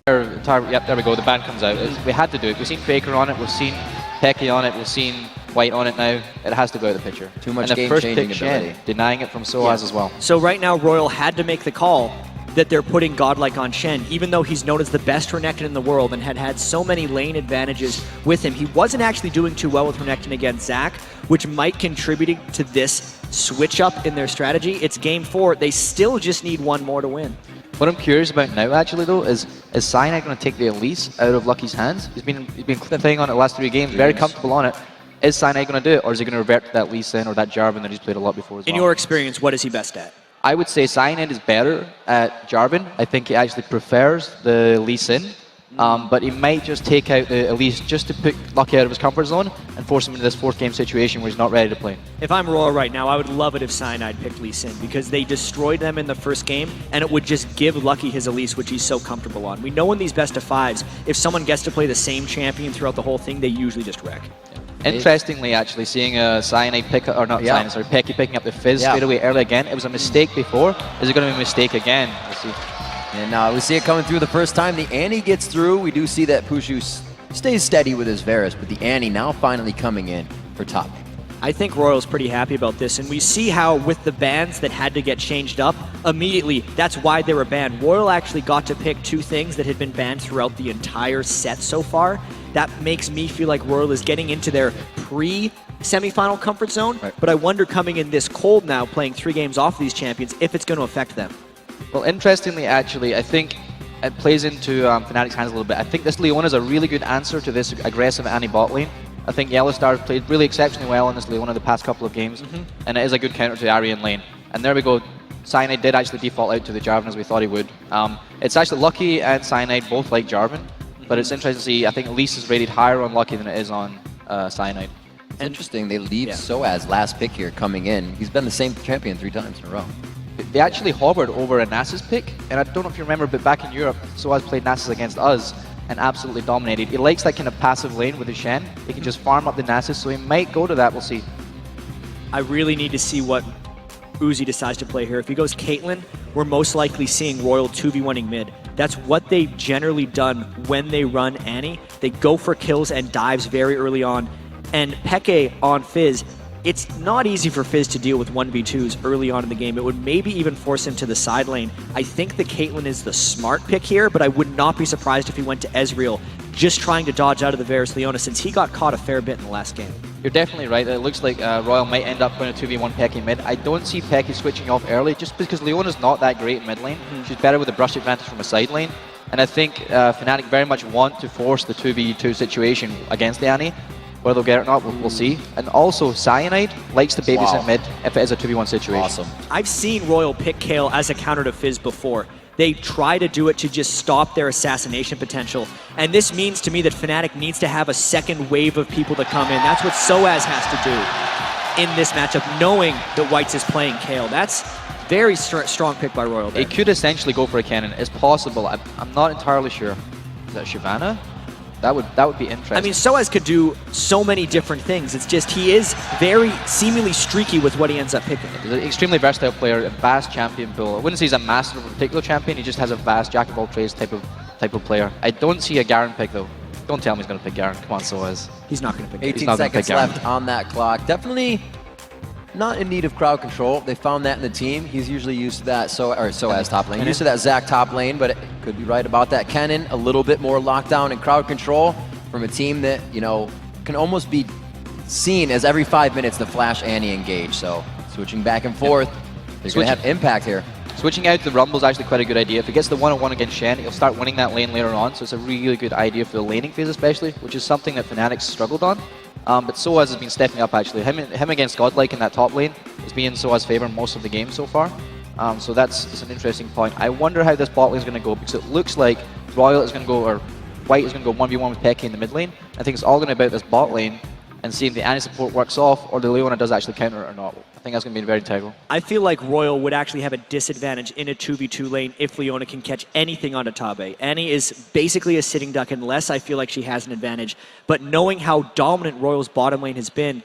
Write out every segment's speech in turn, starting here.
Yep, there we go. The ban comes out. We had to do it. We've seen Faker on it. We've seen Peke on it. We've seen White on it now. It has to go out of the picture. Too much and the first pick, Shen, denying it from sOAZ as well. So right now, RYL had to make the call that they're putting GoDlike on Shen, even though he's known as the best Renekton in the world and had so many lane advantages with him. He wasn't actually doing too well with Renekton against Zac, which might contribute to this switch up in their strategy. It's game 4. They still just need one more to win. What I'm curious about now, actually, though, is Cyanide going to take the Elise out of Lucky's hands? He's been playing on it the last 3 games, very comfortable on it. Is Cyanide going to do it, or is he going to revert to that Lee Sin or that Jarvan that he's played a lot before as well? In your experience, what is he best at? I would say Cyanide is better at Jarvan. I think he actually prefers the Lee Sin. But he might just take out the Elise just to put Lucky out of his comfort zone and force him into this 4th game situation where he's not ready to play. If I'm RYL right now, I would love it if Cyanide picked Lee Sin because they destroyed them in the first game and it would just give Lucky his Elise, which he's so comfortable on. We know in these best of 5s, if someone gets to play the same champion throughout the whole thing, they usually just wreck. Interestingly, actually, seeing a Cyanide pick, or not Cyanide, sorry, Peke picking up the Fizz straight away early again. It was a mistake before. Is it going to be a mistake again? We'll see. And we see it coming through the first time. The Annie gets through. We do see that Puszu stays steady with his Varus, but the Annie now finally coming in for top. I think RYL's pretty happy about this, and we see how with the bans that had to get changed up, immediately, that's why they were banned. RYL actually got to pick 2 things that had been banned throughout the entire set so far. That makes me feel like RYL is getting into their pre-semifinal comfort zone, but I wonder coming in this cold now, playing 3 games off of these champions, if it's going to affect them. Well, interestingly, actually, I think it plays into Fnatic's hands a little bit. I think this Leona is a really good answer to this aggressive Annie bot lane. I think Yellowstar has played really exceptionally well on this Leona the past couple of games, and it is a good counter to Arian lane. And there we go. Cyanide did actually default out to the Jarvan as we thought he would. It's actually Lucky and Cyanide both like Jarvan, but it's interesting to see. I think Elise is rated higher on Lucky than it is on Cyanide. Interesting, they leave sOAZ last pick here coming in. He's been the same champion 3 times in a row. They actually hovered over a Nasus pick, and I don't know if you remember, but back in Europe, sOAZ played Nasus against us and absolutely dominated. He likes that kind of passive lane with his Shen. He can just farm up the Nasus, so he might go to that, we'll see. I really need to see what Uzi decides to play here. If he goes Caitlyn, we're most likely seeing RYL 2v1ing mid. That's what they've generally done when they run Annie. They go for kills and dives very early on. And Peke on Fizz, it's not easy for Fizz to deal with 1v2s early on in the game. It would maybe even force him to the side lane. I think the Caitlyn is the smart pick here, but I would not be surprised if he went to Ezreal, just trying to dodge out of the Varus Leona since he got caught a fair bit in the last game. You're definitely right. It looks like RYL might end up going to 2v1 Peke mid. I don't see Peke switching off early just because Leona's not that great in mid lane. She's better with a brush advantage from a side lane. And I think Fnatic very much want to force the 2v2 situation against the Annie. Whether they'll get it or not, we'll see. And also, Cyanide likes to babysit mid if it is a 2v1 situation. Awesome. I've seen RYL pick Kayle as a counter to Fizz before. They try to do it to just stop their assassination potential. And this means to me that Fnatic needs to have a second wave of people to come in. That's what sOAZ has to do in this matchup, knowing that Whites is playing Kayle. That's very strong pick by RYL there. It could essentially go for a cannon. It's possible. I'm not entirely sure. Is that Shyvana? That would be interesting. I mean, sOAZ could do so many different things. It's just he is very seemingly streaky with what he ends up picking. He's an extremely versatile player, a vast champion pool. I wouldn't say he's a master of a particular champion. He just has a vast jack of all trades type of player. I don't see a Garen pick though. Don't tell me he's going to pick Garen. Come on, sOAZ. He's not going to pick. 18 seconds left on that clock. Definitely not in need of crowd control. They found that in the team. He's usually used to that sOAZ top lane. Used to that Zac top lane, but it could be right about that. Kennen, a little bit more lockdown and crowd control from a team that, you know, can almost be seen as every 5 minutes the Flash Annie engage. So switching back and forth, they're going to have impact here. Switching out the Rumble is actually quite a good idea. If he gets the 1-on-1 against Shen, he'll start winning that lane later on. So it's a really good idea for the laning phase especially, which is something that Fnatic struggled on. But sOAZ has been stepping up actually. Him against GoDlike in that top lane has been in sOAZ's favor most of the game so far. So that's an interesting point. I wonder how this bot lane is going to go because it looks like RYL is going to go, or White is going to go 1v1 with Peke in the mid lane. I think it's all going to be about this bot lane and see if the Annie support works off or the Leona does actually counter it or not. I think that's going to be very integral. I feel like RYL would actually have a disadvantage in a 2v2 lane if Leona can catch anything onto Tabe. Annie is basically a sitting duck unless I feel like she has an advantage. But knowing how dominant RYL's bottom lane has been,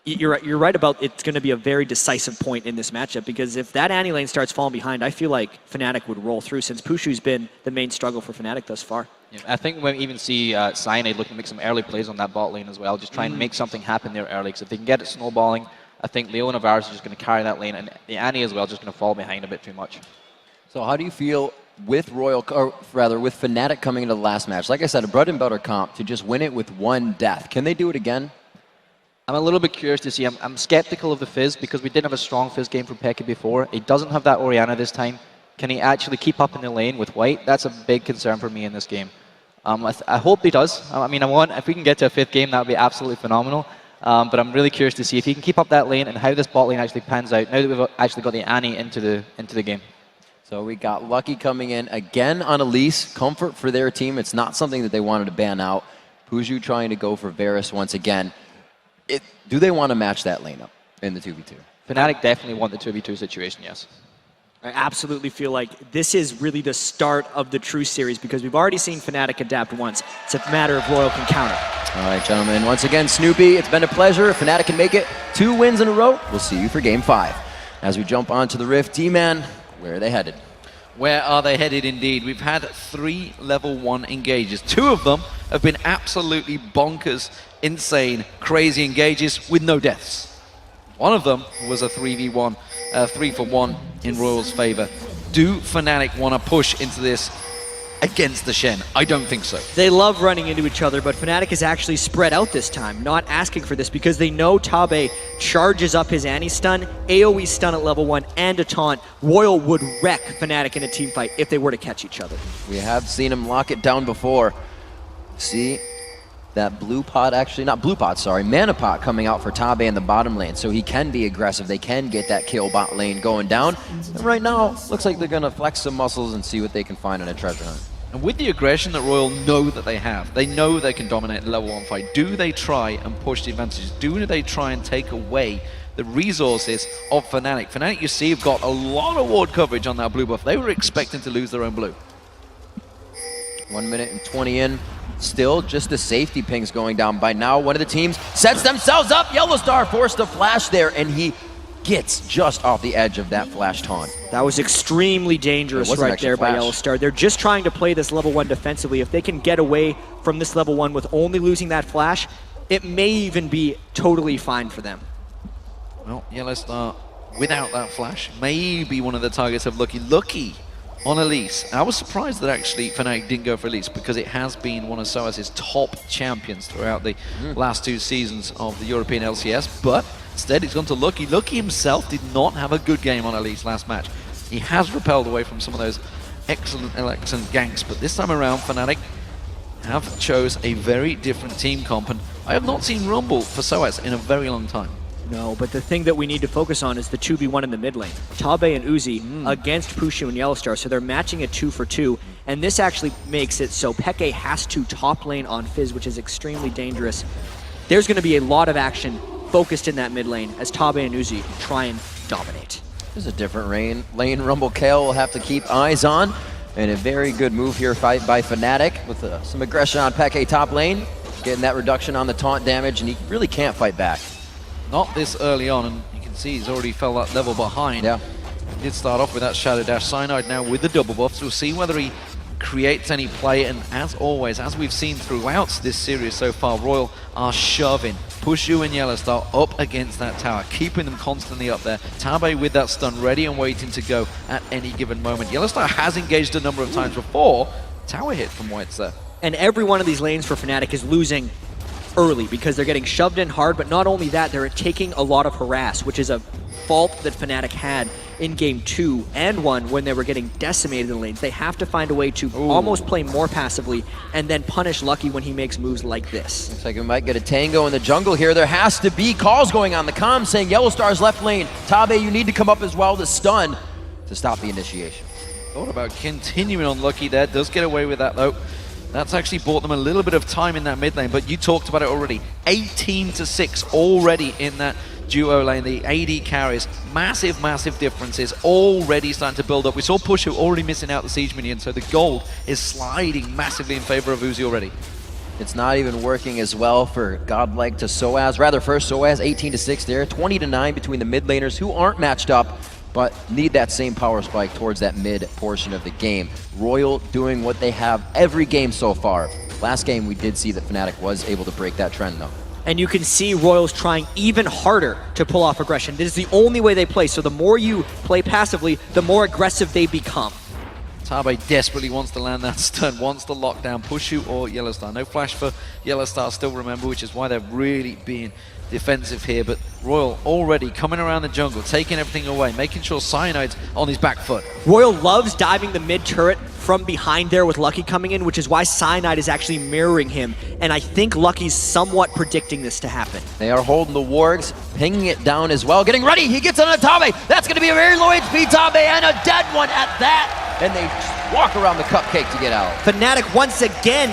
you're right about it's going to be a very decisive point in this matchup, because if that Annie lane starts falling behind, I feel like Fnatic would roll through, since Pushu's been the main struggle for Fnatic thus far. Yeah, I think we even see Cyanide looking to make some early plays on that bot lane as well, just try and make something happen there early, because if they can get it snowballing, I think Leona Varus is just going to carry that lane, and the Annie as well just going to fall behind a bit too much. So how do you feel with with Fnatic coming into the last match? Like I said, a bread and butter comp to just win it with one death. Can they do it again? I'm a little bit curious to see. I'm skeptical of the Fizz, because we didn't have a strong Fizz game from Peke before. He doesn't have that Orianna this time. Can he actually keep up in the lane with White? That's a big concern for me in this game. I hope he does. I mean, if we can get to a 5th game, that would be absolutely phenomenal. But I'm really curious to see if he can keep up that lane and how this bot lane actually pans out now that we've actually got the Annie into the game. So we got Lucky coming in again on Elise. Comfort for their team. It's not something that they wanted to ban out. Puszu trying to go for Varus once again. Do they want to match that lane up in the 2v2? Fnatic definitely want the 2v2 situation, yes. I absolutely feel like this is really the start of the true series, because we've already seen Fnatic adapt once. It's a matter of RYL can counter. All right, gentlemen. Once again, Snoopy, it's been a pleasure. If Fnatic can make it 2 wins in a row, we'll see you for Game 5. As we jump onto the Rift, D-Man, where are they headed? Where are they headed indeed? We've had 3 level 1 engages. 2 of them have been absolutely bonkers, insane, crazy engages with no deaths. One of them was a 3v1, 3-for-1 in RYL's favor. Do Fnatic want to push into this against the Shen? I don't think so. They love running into each other, but Fnatic is actually spread out this time, not asking for this, because they know Tabe charges up his Annie stun, AoE stun at level 1, and a taunt. RYL would wreck Fnatic in a team fight if they were to catch each other. We have seen him lock it down before. See that blue pot, actually, not blue pot, sorry, mana pot coming out for Tabe in the bottom lane, so he can be aggressive. They can get that kill bot lane going down. And right now, looks like they're going to flex some muscles and see what they can find on a treasure hunt. And with the aggression that RYL know that they have, they know they can dominate the level 1 fight. Do they try and push the advantages? Do they try and take away the resources of Fnatic? Fnatic, you see, have got a lot of ward coverage on that blue buff. They were expecting to lose their own blue. 1 minute and 20 in. Still just the safety pings going down. By now, one of the teams sets themselves up. Yellowstar forced a flash there, and he gets just off the edge of that flash taunt. That was extremely dangerous right there by Yellowstar. They're just trying to play this level 1 defensively. If they can get away from this level 1 with only losing that flash, it may even be totally fine for them. Well, Yellowstar, without that flash, may be one of the targets of Lucky on Elise. I was surprised that actually Fnatic didn't go for Elise, because it has been one of sOAZ's top champions throughout the last 2 seasons of the European LCS, but instead he's gone to Lucky. Lucky himself did not have a good game on Elise last match. He has repelled away from some of those excellent ganks, but this time around Fnatic have chose a very different team comp, and I have not seen Rumble for sOAZ in a very long time. No, but the thing that we need to focus on is the 2v1 in the mid lane. Tabe and Uzi against Pushu and Yellowstar, so they're matching a 2-for-2, and this actually makes it so Peke has to top lane on Fizz, which is extremely dangerous. There's going to be a lot of action focused in that mid lane as Tabe and Uzi try and dominate. There's a different lane Rumble Kayle will have to keep eyes on, and a very good move here by Fnatic with some aggression on Peke top lane, getting that reduction on the taunt damage, and he really can't fight back. Not this early on, and you can see he's already fell that level behind. Yeah. He did start off with that Shadow Dash. Cyanide now with the double buffs. We'll see whether he creates any play, and as always, as we've seen throughout this series so far, RYL are shoving Pushu and Yellowstar up against that tower, keeping them constantly up there. Tabe with that stun ready and waiting to go at any given moment. Yellowstar has engaged a number of times before. Tower hit from Wh1t there. And every one of these lanes for Fnatic is losing early because they're getting shoved in hard, but not only that, they're taking a lot of harass, which is a fault that Fnatic had in game 2 and 1 when they were getting decimated in the lanes. They have to find a way to almost play more passively and then punish Lucky when he makes moves like this. Looks like we might get a tango in the jungle here. There has to be calls going on the comms saying Yellowstar's left lane. Tabe, you need to come up as well to stun to stop the initiation. Thought about continuing on Lucky there. Does get away with that though. That's actually bought them a little bit of time in that mid lane, but you talked about it already. 18-6 already in that duo lane. The AD carries, massive, massive differences already starting to build up. We saw Pushu already missing out the siege minion, so the gold is sliding massively in favor of Uzi already. It's not even working as well for GoDlike to sOAZ. Rather, first sOAZ 18-6 there, 20-9 between the mid laners who aren't matched up, but need that same power spike towards that mid portion of the game. RYL doing what they have every game so far. Last game, we did see that Fnatic was able to break that trend, though. And you can see RYL's trying even harder to pull off aggression. This is the only way they play, so the more you play passively, the more aggressive they become. Tabe desperately wants to land that stun, wants to lock down Puszu or Yellowstar. No flash for Yellowstar still, remember, which is why they're really being defensive here. But RYL already coming around the jungle, taking everything away, making sure Cyanide's on his back foot. RYL loves diving the mid turret from behind there with Lucky coming in, which is why Cyanide is actually mirroring him. And I think Lucky's somewhat predicting this to happen. They are holding the wargs, pinging it down as well, getting ready. He gets on a Tabe. That's going to be a very low HP Tabe and a dead one at that. And they walk around the cupcake to get out. Fnatic once again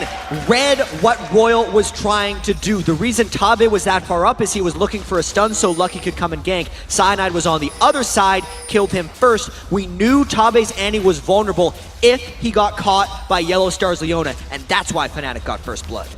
read what RYL was trying to do. The reason Tabe was that far up is he was looking for a stun so Lucky could come and gank. Cyanide was on the other side, killed him first. We knew Tabe's Annie was vulnerable if he got caught by Yellowstar's Leona, and that's why Fnatic got first blood.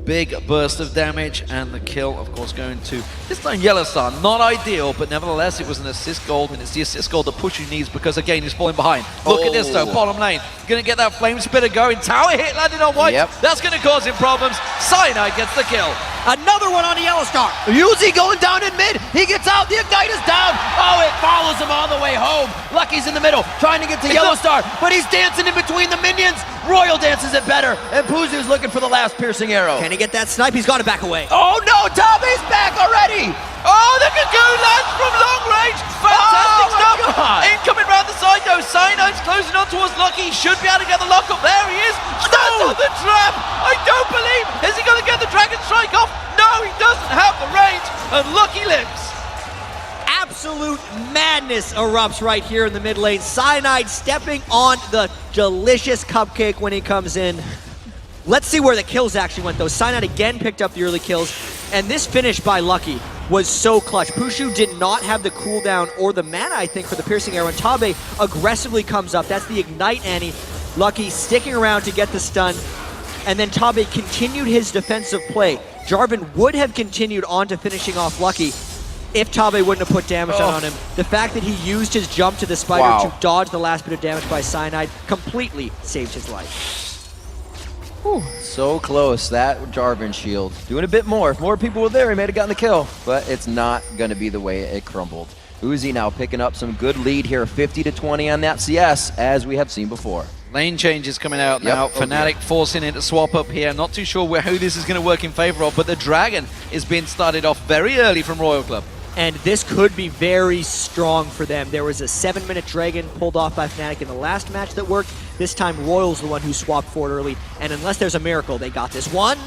Big burst of damage, and the kill, of course, going to this time Yellowstar. Not ideal, but nevertheless, it was an assist gold, and it's the assist gold that Puszu needs because, again, he's falling behind. Look at this, though, bottom lane. Gonna get that flame spitter going. Tower hit landing on White. Yep. That's gonna cause him problems. Cyanide gets the kill. Another one on the Yellowstar. Uzi going down in mid. He gets out. The Ignite is down. Oh, it follows him all the way home. Lucky's in the middle, trying to get to Yellowstar, but he's dancing in between the minions. RYL dances it better, and Puszu's looking for the last piercing arrow. Can he get that snipe? He's got to back away. Oh no, Tabe's back already. Oh, the Cocoon lands from long range. Fantastic stuff. God. Incoming round the side, though. Cyanide's closing on towards Lucky. Should be able to get the lock up. There he is. Stands on the trap. I don't believe. Is he going to get the Dragon Strike off? No, he doesn't have the range. And Lucky lives. Absolute madness erupts right here in the mid lane. Cyanide stepping on the delicious cupcake when he comes in. Let's see where the kills actually went, though. Cyanide again picked up the early kills, and this finish by Lucky was so clutch. Puszu did not have the cooldown or the mana, I think, for the piercing arrow, and Tabe aggressively comes up. That's the Ignite Annie. Lucky sticking around to get the stun, and then Tabe continued his defensive play. Jarvan would have continued on to finishing off Lucky if Tabe wouldn't have put damage down on him. The fact that he used his jump to the spider to dodge the last bit of damage by Cyanide completely saved his life. Whew, so close, that Jarvan shield. Doing a bit more. If more people were there, he might have gotten the kill. But it's not going to be the way it crumbled. Uzi now picking up some good lead here, 50-20 on that CS, as we have seen before. Lane changes coming out now. Fnatic forcing it to swap up here. Not too sure who this is going to work in favor of, but the Dragon is being started off very early from RYL Club. And this could be very strong for them. There was a 7-minute Dragon pulled off by Fnatic in the last match that worked. This time, RYL's the one who swapped forward early. And unless there's a miracle, they got this one.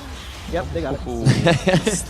Yep, they got it.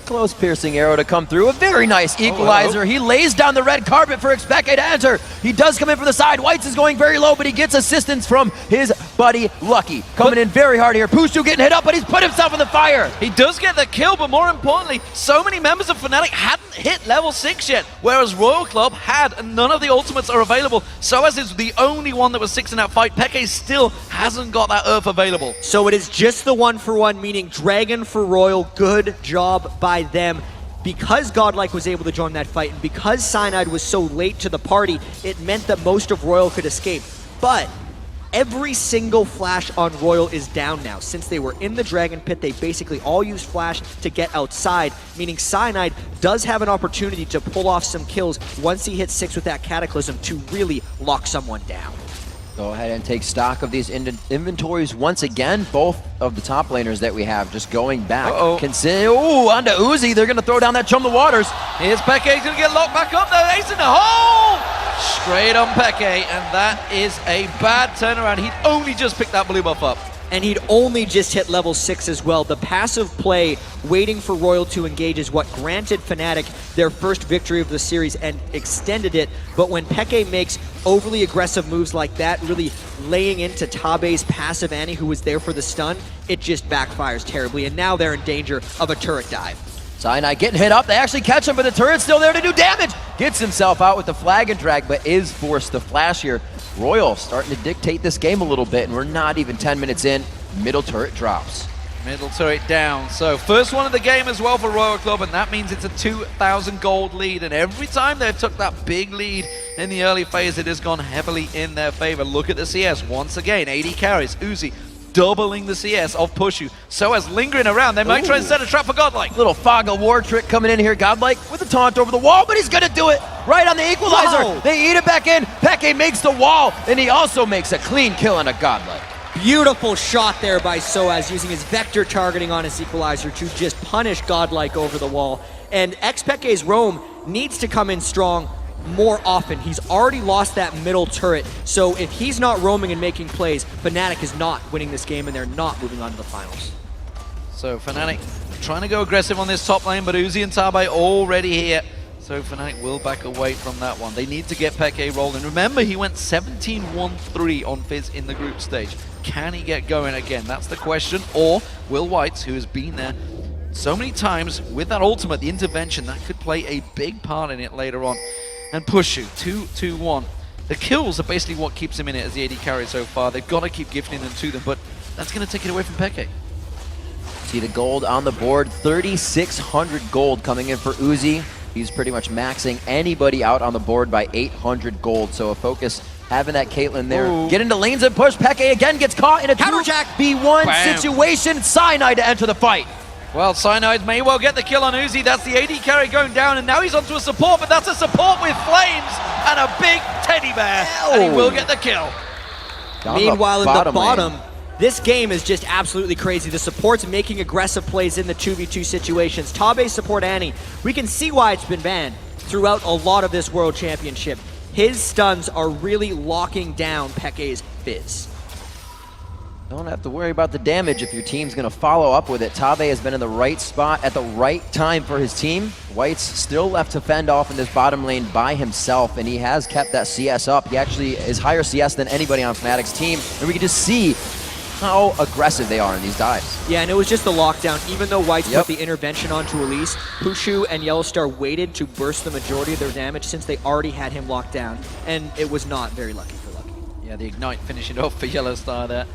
Close piercing arrow to come through. A very nice equalizer. He lays down the red carpet for xPeke to enter. He does come in from the side. White's is going very low, but he gets assistance from his buddy Lucky. Coming in very hard here. Puszu getting hit up, but he's put himself in the fire. He does get the kill, but more importantly, so many members of Fnatic hadn't hit level 6 yet, whereas RYL Club had, and none of the ultimates are available. sOAZ is the only one that was 6 in that fight. Peke still hasn't got that earth available. So it is just the 1-for-1, meaning Dragon for RYL. Good job by them. Because GoDlike was able to join that fight, and because Cyanide was so late to the party, it meant that most of RYL could escape. But every single flash on RYL is down now. Since they were in the Dragon Pit, they basically all used flash to get outside, meaning Cyanide does have an opportunity to pull off some kills once he hits 6 with that Cataclysm to really lock someone down. Go ahead and take stock of these inventories once again. Both of the top laners that we have just going back. Ooh, onto Uzi. They're going to throw down that Chum the Waters. Here's Peke. He's going to get locked back up though. Ace in the hole! Straight on Peke, and that is a bad turnaround. He'd only just picked that blue buff up. And he'd only just hit level 6 as well. The passive play, waiting for RYL to engage, is what granted Fnatic their first victory of the series and extended it. But when Peke makes overly aggressive moves like that, really laying into Tabe's passive Annie, who was there for the stun, it just backfires terribly. And now they're in danger of a turret dive. Cyanide getting hit up. They actually catch him, but the turret's still there to do damage. Gets himself out with the flag and drag, but is forced to flash here. RYL starting to dictate this game a little bit, and we're not even 10 minutes in. Middle turret drops. Middle turret down. So first one of the game as well for Royal Club, and that means it's a 2,000 gold lead. And every time they've took that big lead in the early phase, it has gone heavily in their favor. Look at the CS once again. 80 carries. Uzi doubling the CS of Puszu. sOAZ lingering around. They might try and set a trap for GoDlike. Little fog of war trick coming in here. GoDlike with a taunt over the wall, but he's gonna do it right on the equalizer. Whoa. They eat it back in. Peke makes the wall, and he also makes a clean kill on a GoDlike. Beautiful shot there by sOAZ, using his vector targeting on his equalizer to just punish GoDlike over the wall. And xPeke's roam needs to come in strong more often. He's already lost that middle turret, so if he's not roaming and making plays, Fnatic is not winning this game, and they're not moving on to the finals. So Fnatic trying to go aggressive on this top lane, but Uzi and Tabe already here. So Fnatic will back away from that one. They need to get Peke rolling. Remember, he went 17-1-3 on Fizz in the group stage. Can he get going again? That's the question. Or will Wh1t, who has been there so many times with that ultimate, the intervention, that could play a big part in it later on. And Puszu, 2-2-1. The kills are basically what keeps him in it as the AD carry so far. They've got to keep gifting them to them, but that's going to take it away from Peke. See the gold on the board, 3,600 gold coming in for Uzi. He's pretty much maxing anybody out on the board by 800 gold. So a focus having that Caitlyn there. Ooh. Get into lanes and push. Peke again gets caught in a Counterjack. 2v1 Bam. situation. Cyanide to enter the fight. Well, Cyanide may well get the kill on Uzi. That's the AD carry going down, and now he's onto a support, but that's a support with flames and a big teddy bear, and he will get the kill. Down Meanwhile, in the lane. bottom, this game is just absolutely crazy. The support's making aggressive plays in the 2v2 situations. Tabe's support Annie, we can see why it's been banned throughout a lot of this World Championship. His stuns are really locking down Peke's Fizz. Don't have to worry about the damage if your team's going to follow up with it. Tabe has been in the right spot at the right time for his team. Wh1t's still left to fend off in this bottom lane by himself, and he has kept that CS up. He actually is higher CS than anybody on Fnatic's team, and we can just see how aggressive they are in these dives. Yeah, and it was just the lockdown. Even though Wh1t's put the intervention onto Elise, Puszu and Yellowstar waited to burst the majority of their damage since they already had him locked down, and it was not very lucky for Lucky. Yeah, the Ignite finishing off for Yellowstar there.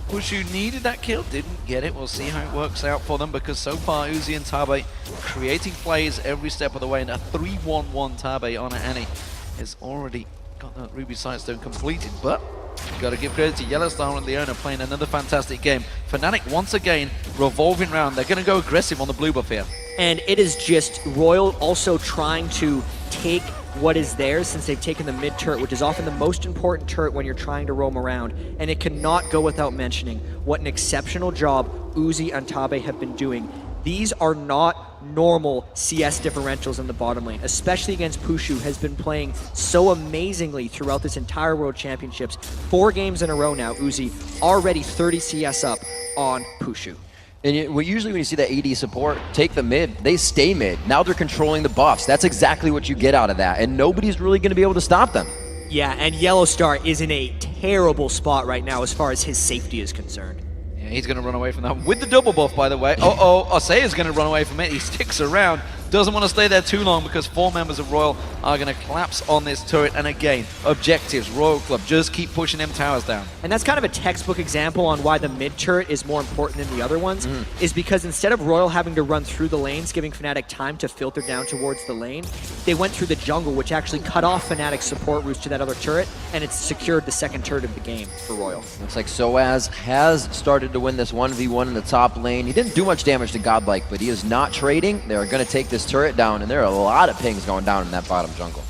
Puszu needed that kill, didn't get it. We'll see how it works out for them, because so far Uzi and Tabe creating plays every step of the way, and a 3-1-1 Tabe on Annie has already got that Ruby Sightstone completed, but you've got to give credit to Yellowstar and Leona playing another fantastic game. Fnatic once again revolving round. They're going to go aggressive on the blue buff here. And it is just RYL also trying to take what is theirs, since they've taken the mid turret, which is often the most important turret when you're trying to roam around. And it cannot go without mentioning what an exceptional job Uzi and Tabe have been doing. These are not normal CS differentials in the bottom lane, especially against Puszu, has been playing so amazingly throughout this entire World Championships. 4 games in a row now, Uzi already 30 CS up on Puszu. And usually when you see that AD support take the mid, they stay mid. Now they're controlling the buffs. That's exactly what you get out of that, and nobody's really going to be able to stop them. Yeah, and Yellowstar is in a terrible spot right now as far as his safety is concerned. Yeah, he's going to run away from that with the double buff, by the way. Osei is going to run away from it. He sticks around. Doesn't want to stay there too long, because 4 members of RYL are going to collapse on this turret. And again, objectives, Royal Club, just keep pushing them towers down. And that's kind of a textbook example on why the mid turret is more important than the other ones, is because instead of RYL having to run through the lanes, giving Fnatic time to filter down towards the lane, they went through the jungle, which actually cut off Fnatic's support routes to that other turret, and it's secured the second turret of the game for RYL. Looks like sOAZ has started to win this 1v1 in the top lane. He didn't do much damage to GoDlike, but he is not trading. They're going to take this turret down, and there are a lot of pings going down in that bottom jungle.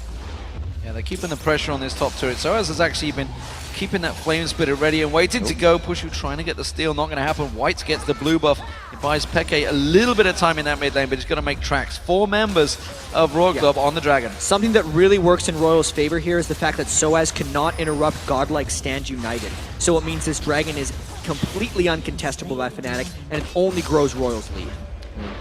Yeah, they're keeping the pressure on this top turret. sOAZ has actually been keeping that flame spitter ready and waiting to go. Puszu trying to get the steal, not going to happen. Wh1t gets the blue buff. It buys Peke a little bit of time in that mid lane, but he's going to make tracks. 4 members of Royal Club on the Dragon. Something that really works in RYL's favor here is the fact that sOAZ cannot interrupt GoDlike stand united. So it means this Dragon is completely uncontestable by Fnatic, and it only grows RYL's lead.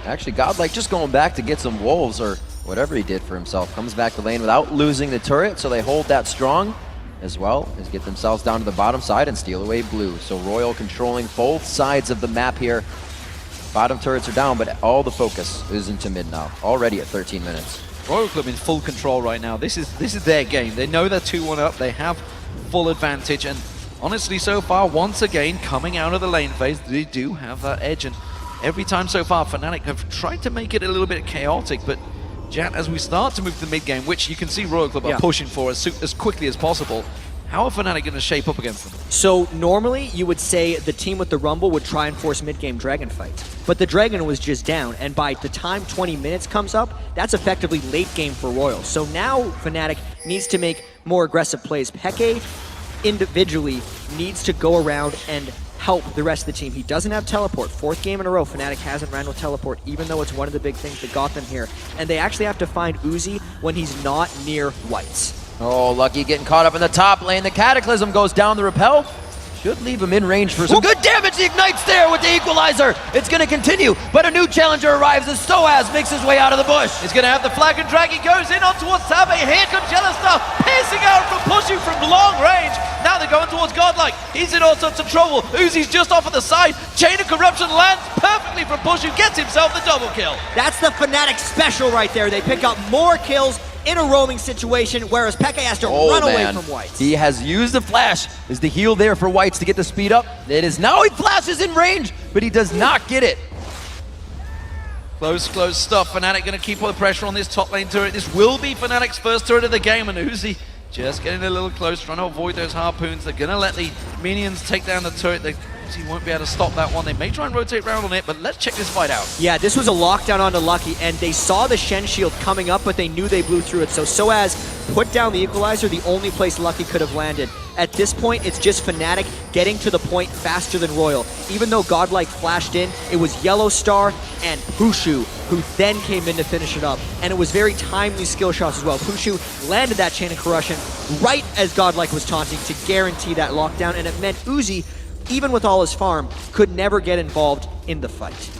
Actually, GoDlike just going back to get some wolves or whatever he did for himself. Comes back to lane without losing the turret, so they hold that strong, as well as get themselves down to the bottom side and steal away blue. So RYL controlling both sides of the map here. Bottom turrets are down, but all the focus is into mid now, already at 13 minutes. Royal Club in full control right now. This is their game. They know they're 2-1 up. They have full advantage, and honestly, so far, once again, coming out of the lane phase, they do have that edge. And every time so far, Fnatic have tried to make it a little bit chaotic, but Jan, as we start to move to the mid game, which you can see RYL Club are pushing for as quickly as possible, how are Fnatic going to shape up against them? So normally you would say the team with the Rumble would try and force mid-game Dragon fights, but the Dragon was just down, and by the time 20 minutes comes up, that's effectively late game for RYL. So now Fnatic needs to make more aggressive plays. Peke individually needs to go around and help the rest of the team. He doesn't have teleport. 4th game in a row, Fnatic hasn't ran with teleport, even though it's one of the big things that got them here. And they actually have to find Uzi when he's not near Whites. Oh, Lucky getting caught up in the top lane. The Cataclysm goes down the repel. Should leave him in range for some good damage. He ignites there with the equalizer. It's going to continue, but a new challenger arrives as sOAZ makes his way out of the bush. He's going to have the flag and drag. He goes in on towards Tabe. Here comes Yellowstar, piercing out from Puszu from long range. Now they're going towards GoDlike. He's in all sorts of trouble. Uzi's just off at the side. Chain of Corruption lands perfectly from Puszu, gets himself the double kill. That's the Fnatic special right there. They pick up more kills in a roaming situation, whereas Peke has to run away from Whites. He has used the flash. Is the heal there for Whites to get the speed up? It is now. He flashes in range, but he does not get it. Close stuff. Fnatic going to keep all the pressure on this top lane turret. This will be Fnatic's first turret of the game, and Uzi just getting a little close, trying to avoid those harpoons. They're going to let the minions take down the turret. He won't be able to stop that one. They may try and rotate around on it, but let's check this fight out. Yeah, this was a lockdown onto Lucky, and they saw the Shen shield coming up, but they knew they blew through it. So sOAZ put down the equalizer, the only place Lucky could have landed. At this point, it's just Fnatic getting to the point faster than RYL. Even though GoDlike flashed in, it was Yellowstar and Puszu who then came in to finish it up. And it was very timely skill shots as well. Puszu landed that Chain of Corruption right as GoDlike was taunting to guarantee that lockdown, and it meant Uzi, even with all his farm, could never get involved in the fight.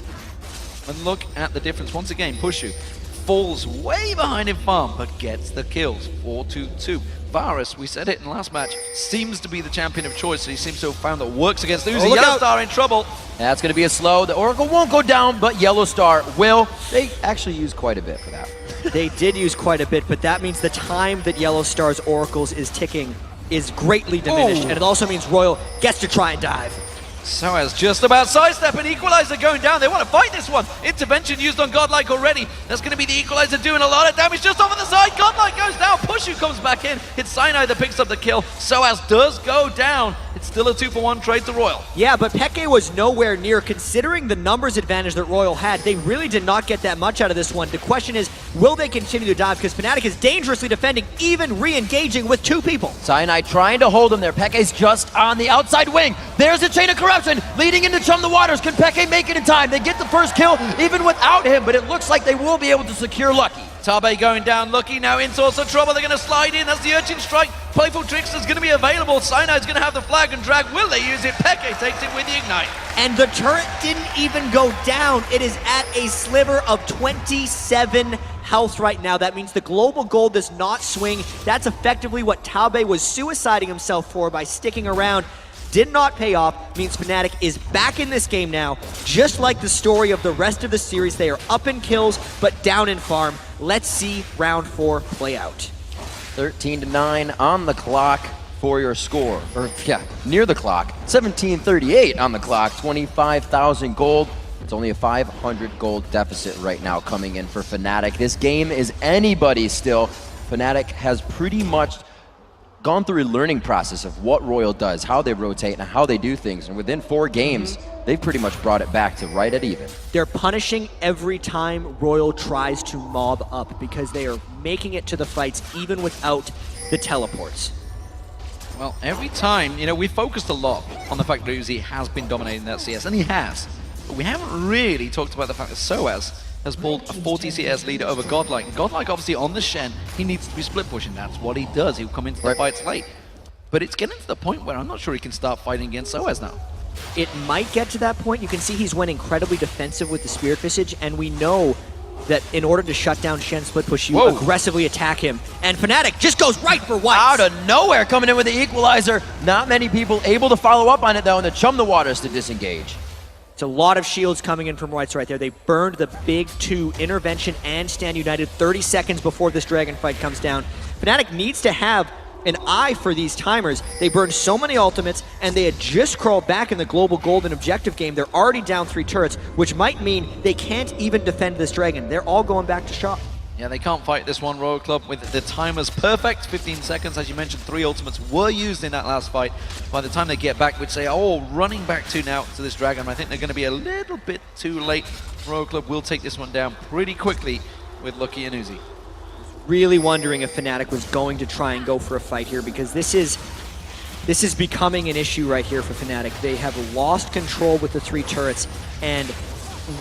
And look at the difference. Once again, Puszu falls way behind in farm, but gets the kills. 4-2-2. Varus, we said it in the last match, seems to be the champion of choice. He seems to have found that works against Uzi. Yellowstar in trouble. That's going to be a slow. The Oracle won't go down, but Yellowstar will. They actually used quite a bit for that. They did use quite a bit, but that means the time that Yellowstar's Oracles is ticking is greatly diminished, and it also means RYL gets to try and dive. sOAZ just about sidestep, and equalizer going down. They want to fight this one. Intervention used on GoDlike already. That's going to be the equalizer doing a lot of damage just over the side. GoDlike goes down. Puszu comes back in. It's Cyanide that picks up the kill. sOAZ does go down. It's still a 2-for-1 trade to RYL. Yeah, but Peke was nowhere near. Considering the numbers advantage that RYL had, they really did not get that much out of this one. The question is, will they continue to dive? Because Fnatic is dangerously defending, even re-engaging with 2 people. Cyanide trying to hold him there. Peke's just on the outside wing. There's a Chain of Corruption leading into Chum the Waters. Can Peke make it in time? They get the first kill even without him, but it looks like they will be able to secure Lucky. Tabe going down, Lucky now in source of trouble. They're going to slide in. That's the Urchin Strike. Playful Trickster's going to be available. Cyanide's going to have the flag and drag. Will they use it? Peke takes it with the Ignite. And the turret didn't even go down. It is at a sliver of 27 health right now. That means the global gold does not swing. That's effectively what Tabe was suiciding himself for by sticking around. Did not pay off, means Fnatic is back in this game now. Just like the story of the rest of the series, they are up in kills, but down in farm. Let's see round 4 play out. 13-9 on the clock for your score. Or, yeah, near the clock. 17:38 on the clock, 25,000 gold. It's only a 500 gold deficit right now coming in for Fnatic. This game is anybody's still. Fnatic has pretty much gone through a learning process of what RYL does, how they rotate, and how they do things. And within 4 games, they've pretty much brought it back to right at even. They're punishing every time RYL tries to mob up because they are making it to the fights even without the teleports. Well, every time, you know, we focused a lot on the fact that Uzi has been dominating that CS, and he has. But we haven't really talked about the fact that sOAZ has pulled a 40 CS leader over GoDlike. GoDlike obviously on the Shen, he needs to be split pushing. That's what he does. He'll come into the fights late. But it's getting to the point where I'm not sure he can start fighting against sOAZ now. It might get to that point. You can see he's went incredibly defensive with the Spirit Visage, and we know that in order to shut down Shen split push, you aggressively attack him. And Fnatic just goes right for White. Out of nowhere coming in with the equalizer. Not many people able to follow up on it though, and the Chum the Waters to disengage. It's a lot of shields coming in from Whites right there. They burned the big 2, Intervention and Stand United, 30 seconds before this Dragon fight comes down. Fnatic needs to have an eye for these timers. They burned so many ultimates, and they had just crawled back in the global golden objective game. They're already down 3 turrets, which might mean they can't even defend this dragon. They're all going back to shop. Yeah, they can't fight this one, Royal Club, with the timers perfect. 15 seconds, as you mentioned, 3 ultimates were used in that last fight. By the time they get back, which they are all running back to now to this dragon, I think they're going to be a little bit too late. Royal Club will take this one down pretty quickly with Lucky and Uzi. Really wondering if Fnatic was going to try and go for a fight here, because this is becoming an issue right here for Fnatic. They have lost control with the 3 turrets, and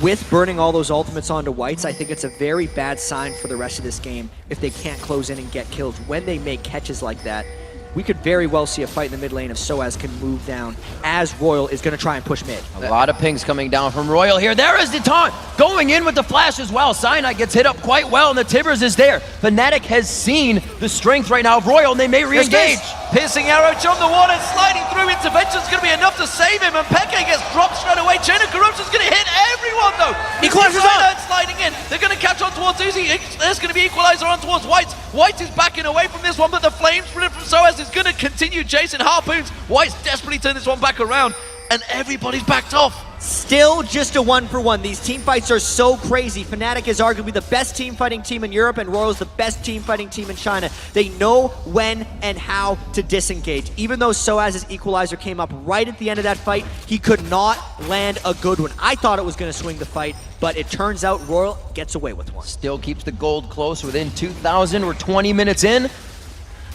with burning all those ultimates onto Whites, I think it's a very bad sign for the rest of this game if they can't close in and get kills. When they make catches like that, we could very well see a fight in the mid lane if sOAZ can move down, as RYL is going to try and push mid. A lot of pings coming down from RYL here. There is the taunt going in with the flash as well. Cyanide gets hit up quite well, and the Tibbers is there. Fnatic has seen the strength right now of RYL, and they may re-engage. Piercing arrow, jump the water, sliding through. Intervention's going to be enough to save him, and Peke gets dropped straight away. Chain of Corruption's going to hit everyone, though. Equalizer's on! Sliding in. They're going to catch on towards Uzi. There's going to be Equalizer on towards White. White is backing away from this one, but the flame sprint from sOAZ is going to continue chasing Harpoons. White's desperately turned this one back around, and everybody's backed off. Still just a 1-for-1. These team fights are so crazy. Fnatic is arguably the best team fighting team in Europe, and RYL is the best team fighting team in China. They know when and how to disengage. Even though sOAZ's Equalizer came up right at the end of that fight, he could not land a good one. I thought it was going to swing the fight, but it turns out RYL gets away with one. Still keeps the gold close within 2,000. We're 20 minutes in.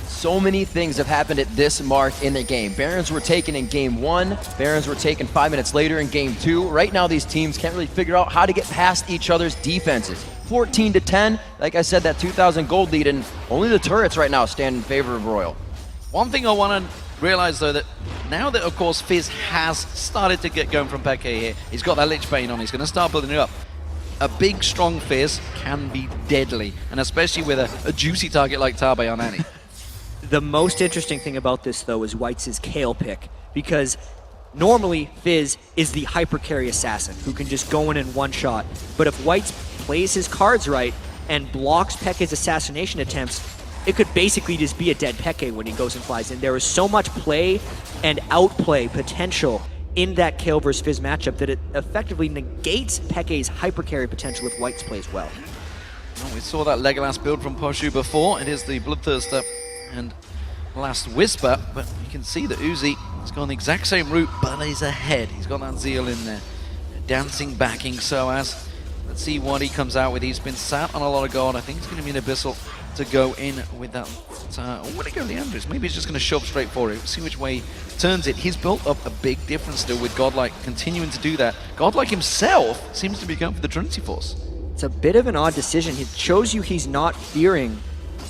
So many things have happened at this mark in the game. Barons were taken in game 1. Barons were taken 5 minutes later in game 2. Right now, these teams can't really figure out how to get past each other's defenses. 14-10, like I said, that 2,000 gold lead, and only the turrets right now stand in favor of RYL. One thing I want to realize, though, that now that, of course, Fizz has started to get going from Peke here, he's got that Lich Bane on, he's going to start building it up. A big, strong Fizz can be deadly, and especially with a juicy target like Tabe on Annie. The most interesting thing about this, though, is White's Kayle pick, because normally Fizz is the hyper carry assassin who can just go in one shot. But if White plays his cards right and blocks Peke's assassination attempts, it could basically just be a dead Peke when he goes and flies in. There is so much play and outplay potential in that Kayle versus Fizz matchup that it effectively negates Peke's hyper carry potential if White's plays well. Well, we saw that Legolas build from Puszu before. It is the Bloodthirster and Last Whisper, but you can see that Uzi has gone the exact same route, but he's ahead. He's got that Zeal in there. Dancing, backing sOAZ. Let's see what he comes out with. He's been sat on a lot of gold. I think he's going to be an Abyssal to go in with that. Will he go Leandris? Maybe he's just going to shove straight for it. See which way he turns it. He's built up a big difference still with GoDlike continuing to do that. GoDlike himself seems to be going for the Trinity Force. It's a bit of an odd decision. It shows you he's not fearing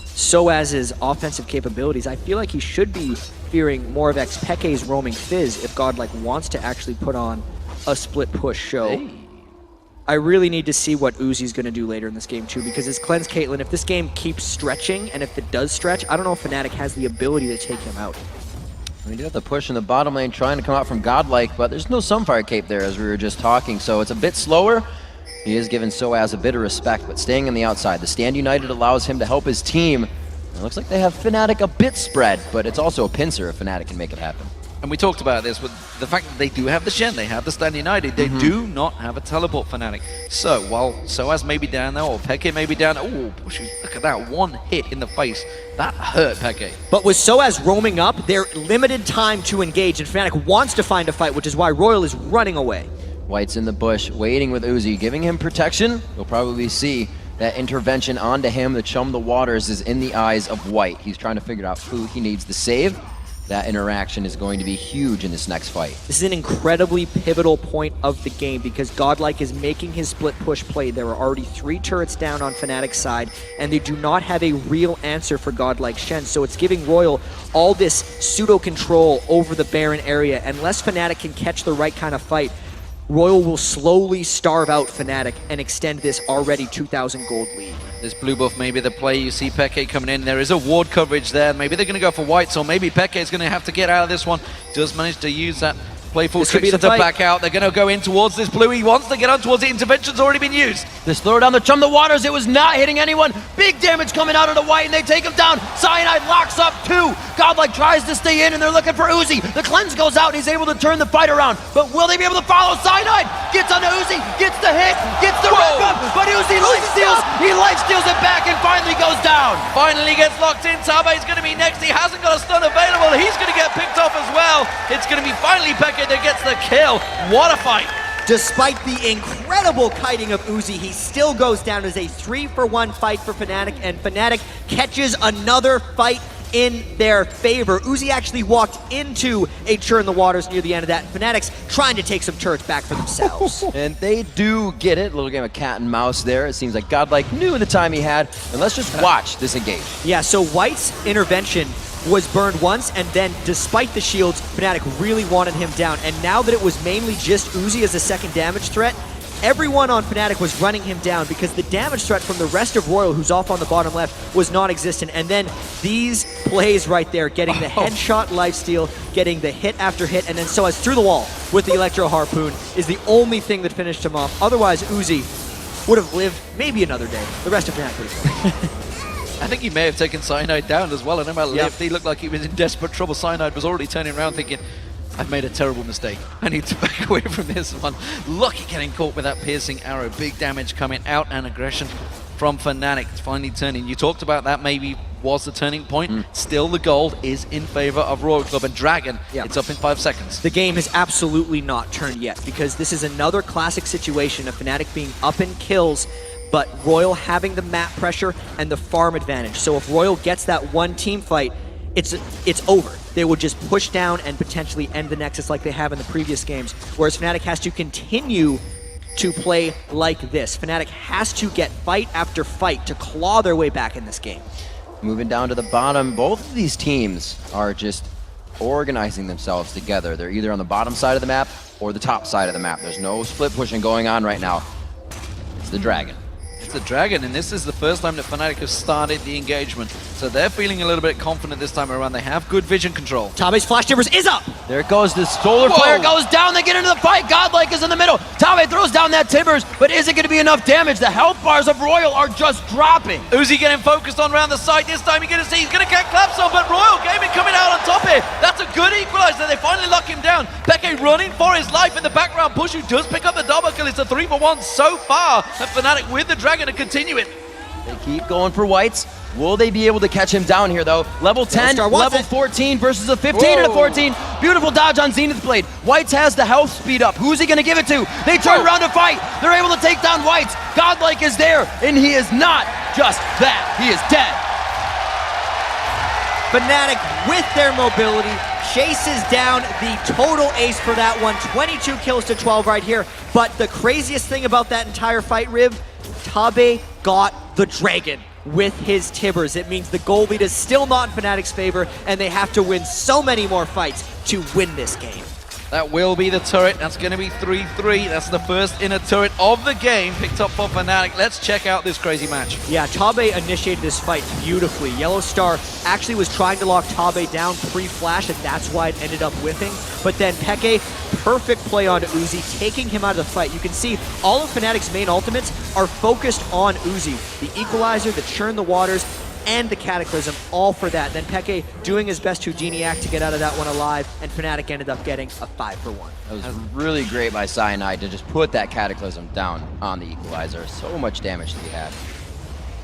sOAZ's offensive capabilities. I feel like he should be fearing more of xPeke's roaming Fizz if GoDlike wants to actually put on a split push show. Hey. I really need to see what Uzi's going to do later in this game too, because his cleanse Caitlyn, if this game keeps stretching, and if it does stretch, I don't know if Fnatic has the ability to take him out. We do have the push in the bottom lane trying to come out from GoDlike, but there's no Sunfire Cape there as we were just talking, so it's a bit slower. He is giving sOAZ a bit of respect, but staying on the outside. The Stand United allows him to help his team. It looks like they have Fnatic a bit spread, but it's also a pincer if Fnatic can make it happen. And we talked about this with the fact that they do have the Shen, they have the Stand United, they do not have a teleport Fnatic. So while sOAZ may be down there, or Peke may be down there, oh, Pushu, look at that, one hit in the face. That hurt Peke. But with sOAZ roaming up, they're limited time to engage, and Fnatic wants to find a fight, which is why RYL is running away. White's in the bush, waiting with Uzi, giving him protection. You'll probably see that intervention onto him, the Chum the Waters, is in the eyes of White. He's trying to figure out who he needs to save. That interaction is going to be huge in this next fight. This is an incredibly pivotal point of the game because GoDlike is making his split push play. There are already 3 turrets down on Fnatic's side, and they do not have a real answer for GoDlike Shen, so it's giving RYL all this pseudo-control over the Baron area. Unless Fnatic can catch the right kind of fight, RYL will slowly starve out Fnatic and extend this already 2,000 gold lead. This blue buff may be the play. You see Peke coming in. There is a ward coverage there. Maybe they're going to go for Whites, or maybe Peke is going to have to get out of this one. Does manage to use that Playful This could be tricks the to fight. back out. They're going to go in towards this blue. He wants to get on towards it. Intervention's already been used. This throw down the from the waters, it was not hitting anyone. Big damage coming out of the white, and they take him down. Cyanide locks up 2. GoDlike tries to stay in, and they're looking for Uzi. The cleanse goes out, and he's able to turn the fight around. But will they be able to follow? Cyanide gets onto Uzi, gets the hit, gets the wrap up, but Uzi lifesteals. He lifesteals it back and finally goes down. Finally gets locked in. Tabe's going to be next. He hasn't got a stun available. He's going to get picked off as well. It's going to be finally Peke that gets the kill. What a fight. Despite the incredible kiting of Uzi, he still goes down as a 3-for-1 fight for Fnatic, and Fnatic catches another fight in their favor. Uzi actually walked into a churn in the waters near the end of that, and Fnatic's trying to take some turrets back for themselves. And they do get it. A little game of cat and mouse there. It seems like GoDlike knew the time he had. And let's just watch this engage. Yeah, so White's intervention was burned once, and then despite the shields, Fnatic really wanted him down. And now that it was mainly just Uzi as a second damage threat, everyone on Fnatic was running him down because the damage threat from the rest of RYL, who's off on the bottom left, was non-existent. And then these plays right there, getting the headshot lifesteal, getting the hit after hit, and then sOAZ through the wall with the Electro Harpoon is the only thing that finished him off. Otherwise, Uzi would have lived maybe another day. The rest of Fnatic would have. I think he may have taken Cyanide down as well. I know about Lift. He looked like he was in desperate trouble. Cyanide was already turning around thinking, I've made a terrible mistake. I need to back away from this one. Lucky getting caught with that piercing arrow. Big damage coming out and aggression from Fnatic. Finally turning. You talked about that maybe was the turning point. Still the gold is in favor of Royal Club, and Dragon, it's up in 5 seconds. The game has absolutely not turned yet, because this is another classic situation of Fnatic being up in kills, but RYL having the map pressure and the farm advantage. So if RYL gets that one team fight, it's over. They would just push down and potentially end the Nexus like they have in the previous games, whereas Fnatic has to continue to play like this. Fnatic has to get fight after fight to claw their way back in this game. Moving down to the bottom, both of these teams are just organizing themselves together. They're either on the bottom side of the map or the top side of the map. There's no split pushing going on right now. It's the Dragon. It's the Dragon, and this is the first time that Fnatic have started the engagement. So they're feeling a little bit confident this time around. They have good vision control. Tabe's Flash Timbers is up! There it goes, the solar flare goes down, they get into the fight, GoDlike is in the middle. Tabe throws down that Timbers, but is it going to be enough damage? The health bars of RYL are just dropping. Uzi getting focused on around the side. This time you're going to see he's going to get claps on, but RYL Gaming coming out on top here. That's a good equalizer. They finally lock him down. Peke running for his life in the background. Puszu does pick up the double kill. It's a 3-for-1 so far. And Fnatic with the Dragon to continue it. They keep going for Whites. Will they be able to catch him down here, though? Level 10, level 14 versus a 15 and a 14. Beautiful dodge on Zenith Blade. Whites has the health speed up. Who's he going to give it to? They turn around to fight. They're able to take down Whites. GoDlike is there, and he is not just that. He is dead. Fnatic, with their mobility, chases down the total ace for that one. 22 kills to 12 right here. But the craziest thing about that entire fight, Riv, Tabe got the Dragon with his Tibbers. It means the goal lead is still not in Fnatic's favor, and they have to win so many more fights to win this game. That will be the turret. That's going to be 3-3. That's the first inner turret of the game picked up for Fnatic. Let's check out this crazy match. Yeah, Tabe initiated this fight beautifully. Yellowstar actually was trying to lock Tabe down pre-flash, and that's why it ended up whiffing. But then Peke, perfect play onto Uzi, taking him out of the fight. You can see all of Fnatic's main ultimates are focused on Uzi. The Equalizer, the Churn the Waters, and the Cataclysm, all for that. Then Peke doing his best Houdini act to get out of that one alive, and Fnatic ended up getting a 5-for-1. That was really great by Cyanide to just put that Cataclysm down on the Equalizer. So much damage to be had.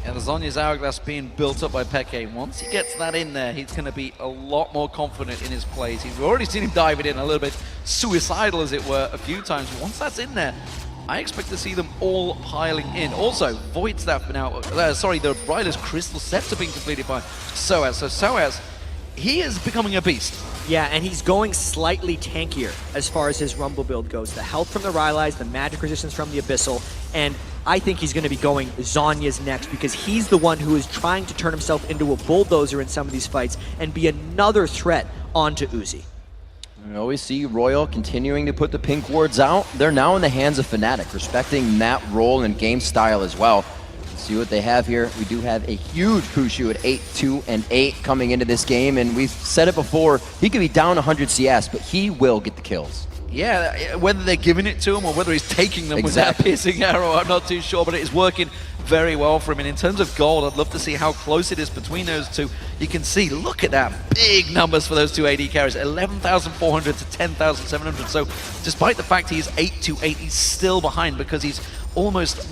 And the Zhonya's Hourglass being built up by Peke. Once he gets that in there, he's going to be a lot more confident in his plays. We've already seen him dive it in a little bit suicidal, as it were, a few times. Once that's in there, I expect to see them all piling in. Also, Void Staff now, sorry, the RYL's Crystal Scepter being completed by sOAZ. So sOAZ, he is becoming a beast. Yeah, and he's going slightly tankier as far as his Rumble build goes. The health from the Rylai's, the magic resistance from the Abyssal, and I think he's going to be going Zhonya's next, because he's the one who is trying to turn himself into a bulldozer in some of these fights and be another threat onto Uzi. We always see RYL continuing to put the pink wards out. They're now in the hands of Fnatic, respecting that role and game style as well. See what they have here. We do have a huge Puszu at 8-2-8 coming into this game, and we've said it before, he could be down 100 CS, but he will get the kills. Yeah, whether they're giving it to him or whether he's taking them with that Exactly. piercing arrow, I'm not too sure, but it is working very well for him. And in terms of gold, I'd love to see how close it is between those two. You can see, look at that, big numbers for those two AD carries, 11,400 to 10,700. So despite the fact he's 8-2-8, he's still behind because he's almost,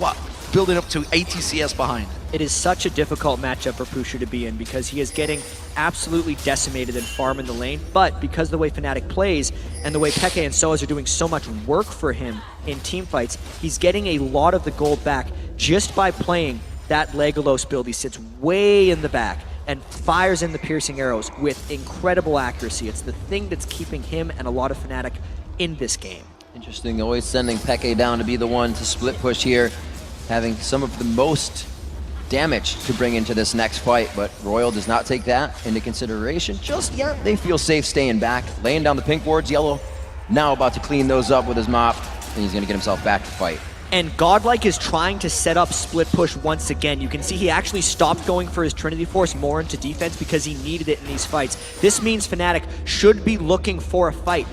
building up to 80 CS behind. It is such a difficult matchup for Puszu to be in because he is getting absolutely decimated in farm in the lane, but because of the way Fnatic plays and the way Peke and sOAZ are doing so much work for him in team fights, he's getting a lot of the gold back just by playing that Legolas build. He sits way in the back and fires in the piercing arrows with incredible accuracy. It's the thing that's keeping him and a lot of Fnatic in this game. Interesting, always sending Peke down to be the one to split push here, having some of the most damage to bring into this next fight, but RYL does not take that into consideration just yet. They feel safe staying back, laying down the pink wards. Yellow now about to clean those up with his mop, and he's going to get himself back to fight. And GoDlike is trying to set up split push once again. You can see he actually stopped going for his Trinity Force more into defense because he needed it in these fights. This means Fnatic should be looking for a fight.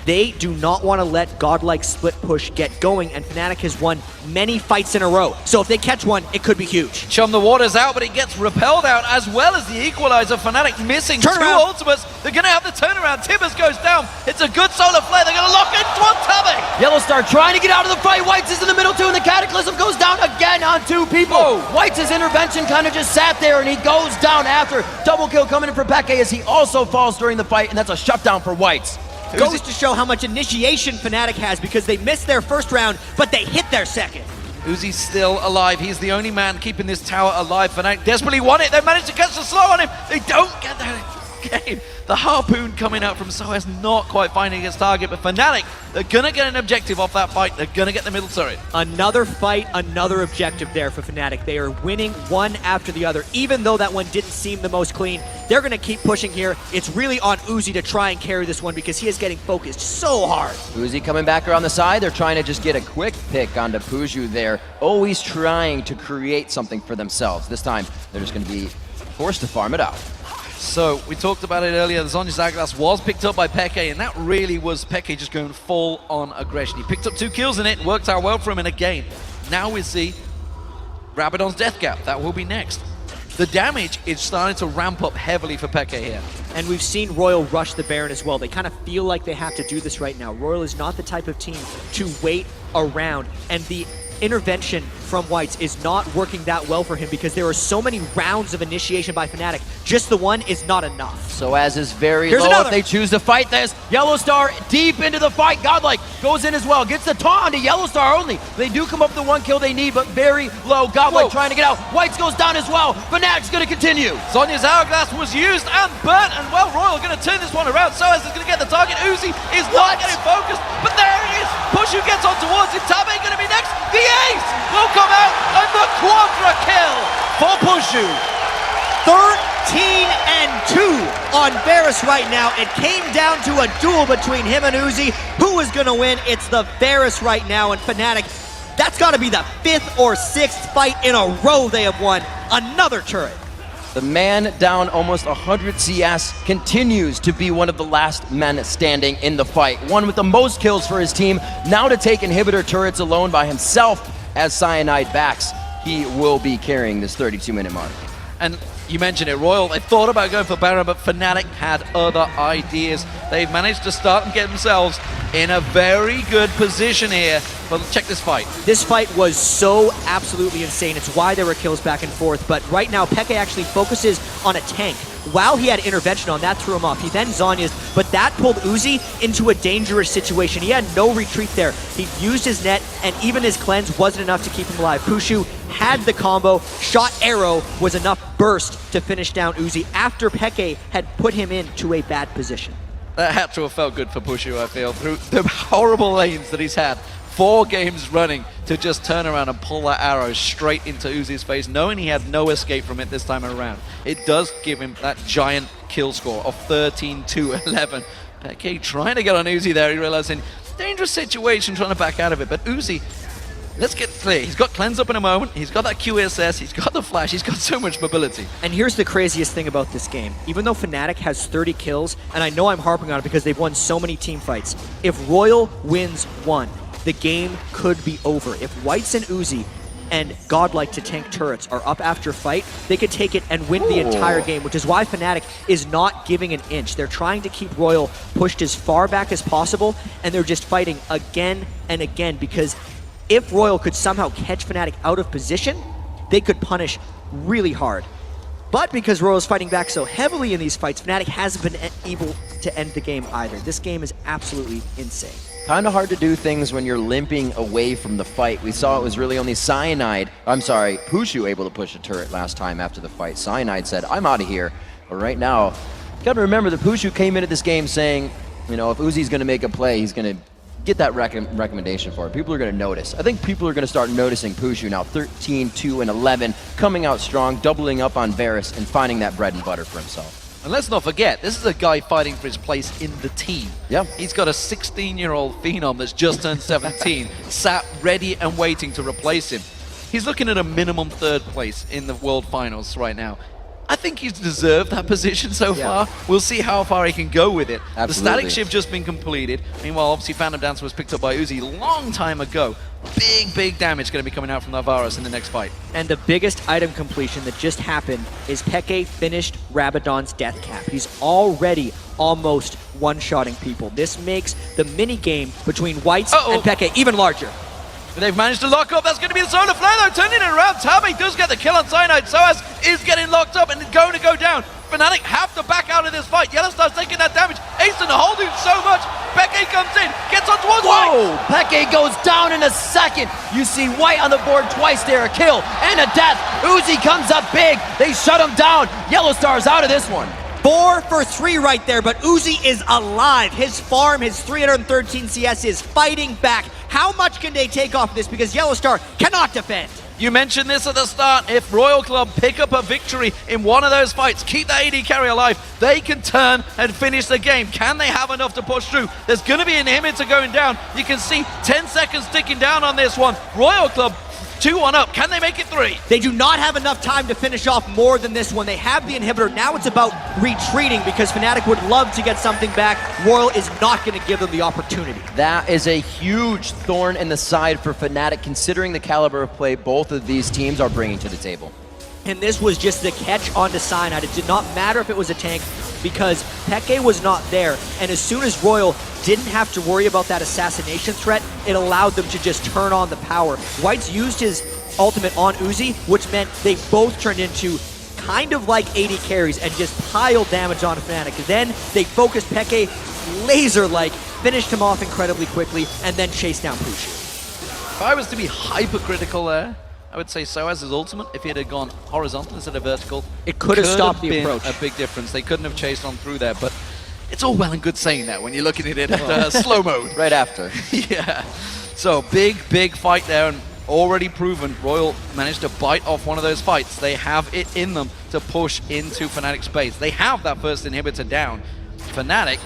They do not want to let GoDlike split push get going, and Fnatic has won many fights in a row. So if they catch one, it could be huge. Chum the waters out, but he gets repelled out as well as the equalizer. Fnatic missing Turnaround. two ultimates. They're going to have the turnaround. Tibbers goes down. It's a good solar flare. They're going to lock into on Tabe. Yellowstar trying to get out of the fight. Whites is in the middle too, and the Cataclysm goes down again on two people. Whoa. Whites' intervention kind of just sat there, and he goes down after. Double kill coming in for Peke as he also falls during the fight, and that's a shutdown for Whites. Goes to show how much initiation Fnatic has because they missed their first round, but they hit their second. Uzi's still alive. He's the only man keeping this tower alive. Fnatic desperately want it. They managed to catch the slow on him. They don't get that game. The harpoon coming out from sOAZ not quite finding its target, but Fnatic, they're going to get an objective off that fight. They're going to get the middle turret. Another fight, another objective there for Fnatic. They are winning one after the other. Even though that one didn't seem the most clean, they're going to keep pushing here. It's really on Uzi to try and carry this one because he is getting focused so hard. Uzi coming back around the side. They're trying to just get a quick pick onto Puszu there. Always trying to create something for themselves. This time, they're just going to be forced to farm it out. So, we talked about it earlier, the Zhonya's Hourglass was picked up by Peke, and that really was Peke just going full on aggression. He picked up 2 kills in it, worked out well for him in a game. Now we see Rabadon's Death Gap, that will be next. The damage is starting to ramp up heavily for Peke here. And we've seen RYL rush the Baron as well. They kind of feel like they have to do this right now. RYL is not the type of team to wait around, and the intervention from Whites is not working that well for him because there are so many rounds of initiation by Fnatic. Just the one is not enough. sOAZ is very Here's low another. if they choose to fight this. Yellowstar deep into the fight. GoDlike goes in as well. Gets the taunt to Yellowstar only. They do come up with the 1 kill they need, but very low. GoDlike Whoa. trying to get out. Whites goes down as well. Fnatic's going to continue. Zhonya's Hourglass was used and burnt, and well, RYL are going to turn this one around. sOAZ is going to get the target. Uzi is not getting focused, but there he is. Puszu gets on towards him. Tabe going to be next. The ace will come out, and the quadra kill for Puszu. 13-2 on Varus right now. It came down to a duel between him and Uzi. Who is going to win? It's the Varus right now, and Fnatic, that's got to be the 5th or 6th fight in a row they have won. Another turret. The man down almost 100 CS continues to be one of the last men standing in the fight. One with the most kills for his team, now to take inhibitor turrets alone by himself as Cyanide backs. He will be carrying this 32-minute mark. And you mentioned it, RYL, they thought about going for Baron, but Fnatic had other ideas. They've managed to start and get themselves in a very good position here. But check this fight. This fight was so absolutely insane. It's why there were kills back and forth. But right now, Peke actually focuses on a tank. While he had intervention on, that threw him off. He then Zhonya's, but that pulled Uzi into a dangerous situation. He had no retreat there. He used his net, and even his cleanse wasn't enough to keep him alive. Puszu had the combo. Shot arrow was enough burst to finish down Uzi after Peke had put him into a bad position. That had to have felt good for Puszu, I feel, through the horrible lanes that he's had. 4 games running to just turn around and pull that arrow straight into Uzi's face, knowing he had no escape from it this time around. It does give him that giant kill score of 13-11. Peke trying to get on Uzi there, he realizing dangerous situation, trying to back out of it, but Uzi let's get clear. He's got Cleanse Up in a moment. He's got that QSS. He's got the Flash. He's got so much mobility. And here's the craziest thing about this game. Even though Fnatic has 30 kills, and I know I'm harping on it because they've won so many team fights, if RYL wins one, the game could be over. If Wh1t and Uzi and GoDlike to tank turrets are up after a fight, they could take it and win the entire game, which is why Fnatic is not giving an inch. They're trying to keep RYL pushed as far back as possible, and they're just fighting again and again, because if RYL could somehow catch Fnatic out of position, they could punish really hard. But because RYL's fighting back so heavily in these fights, Fnatic hasn't been able to end the game either. This game is absolutely insane. Kind of hard to do things when you're limping away from the fight. We saw it was really only Puszu able to push a turret last time after the fight. Cyanide said, I'm out of here. But right now, you gotta remember that Puszu came into this game saying, you know, if Uzi's gonna make a play, he's gonna get that recommendation for it. People are gonna notice. I think people are gonna start noticing Puszu now, 13, 2, and 11, coming out strong, doubling up on Varus, and finding that bread and butter for himself. And let's not forget, this is a guy fighting for his place in the team. Yeah. He's got a 16-year-old phenom that's just turned 17, sat ready and waiting to replace him. He's looking at a minimum 3rd place in the World Finals right now. I think he's deserved that position so far. We'll see how far he can go with it. Absolutely. The static shift just been completed. Meanwhile, obviously, Phantom Dancer was picked up by Uzi a long time ago. Big damage going to be coming out from the Varus in the next fight. And the biggest item completion that just happened is Peke finished Rabadon's death cap. He's already almost one-shotting people. This makes the mini-game between Wh1t and Peke even larger. They've managed to lock up. That's going to be the solar flare though, turning it around. Tabe does get the kill on Cyanide. sOAZ is getting locked up and going to go down. Fnatic have to back out of this fight. Yellowstar's taking that damage. Aeson holding so much. Peke comes in, gets on towards Whoa! Wh1t. Peke goes down in a second. You see Wh1t on the board twice there, a kill and a death. Uzi comes up big. They shut him down. Yellowstar's out of this one. 4 for 3 right there, but Uzi is alive. His farm, his 313 CS is fighting back. How much can they take off this? Because Yellowstar cannot defend. You mentioned this at the start. If RYL Club pick up a victory in one of those fights, keep the AD carry alive, they can turn and finish the game. Can they have enough to push through? There's going to be an inhibitor going down. You can see 10 seconds ticking down on this one. RYL Club 2-1 up. Can they make it 3? They do not have enough time to finish off more than this one. They have the inhibitor. Now it's about retreating because Fnatic would love to get something back. RYL is not going to give them the opportunity. That is a huge thorn in the side for Fnatic, considering the caliber of play both of these teams are bringing to the table. And this was just the catch onto Cyanide. It did not matter if it was a tank because Peke was not there. And as soon as RYL didn't have to worry about that assassination threat, it allowed them to just turn on the power. Wh1t used his ultimate on Uzi, which meant they both turned into kind of like 80 carries and just piled damage on Fnatic. Then they focused Peke laser-like, finished him off incredibly quickly, and then chased down Puszu. If I was to be hypercritical there, I would say SOAZ's ultimate, if it had gone horizontal instead of vertical, it could have stopped the approach. A big difference. They couldn't have chased on through there, but it's all well and good saying that when you're looking at it slow mode. Right after. Yeah. So big fight there, and already proven RYL managed to bite off one of those fights. They have it in them to push into Fnatic space. They have that first inhibitor down. Fnatic,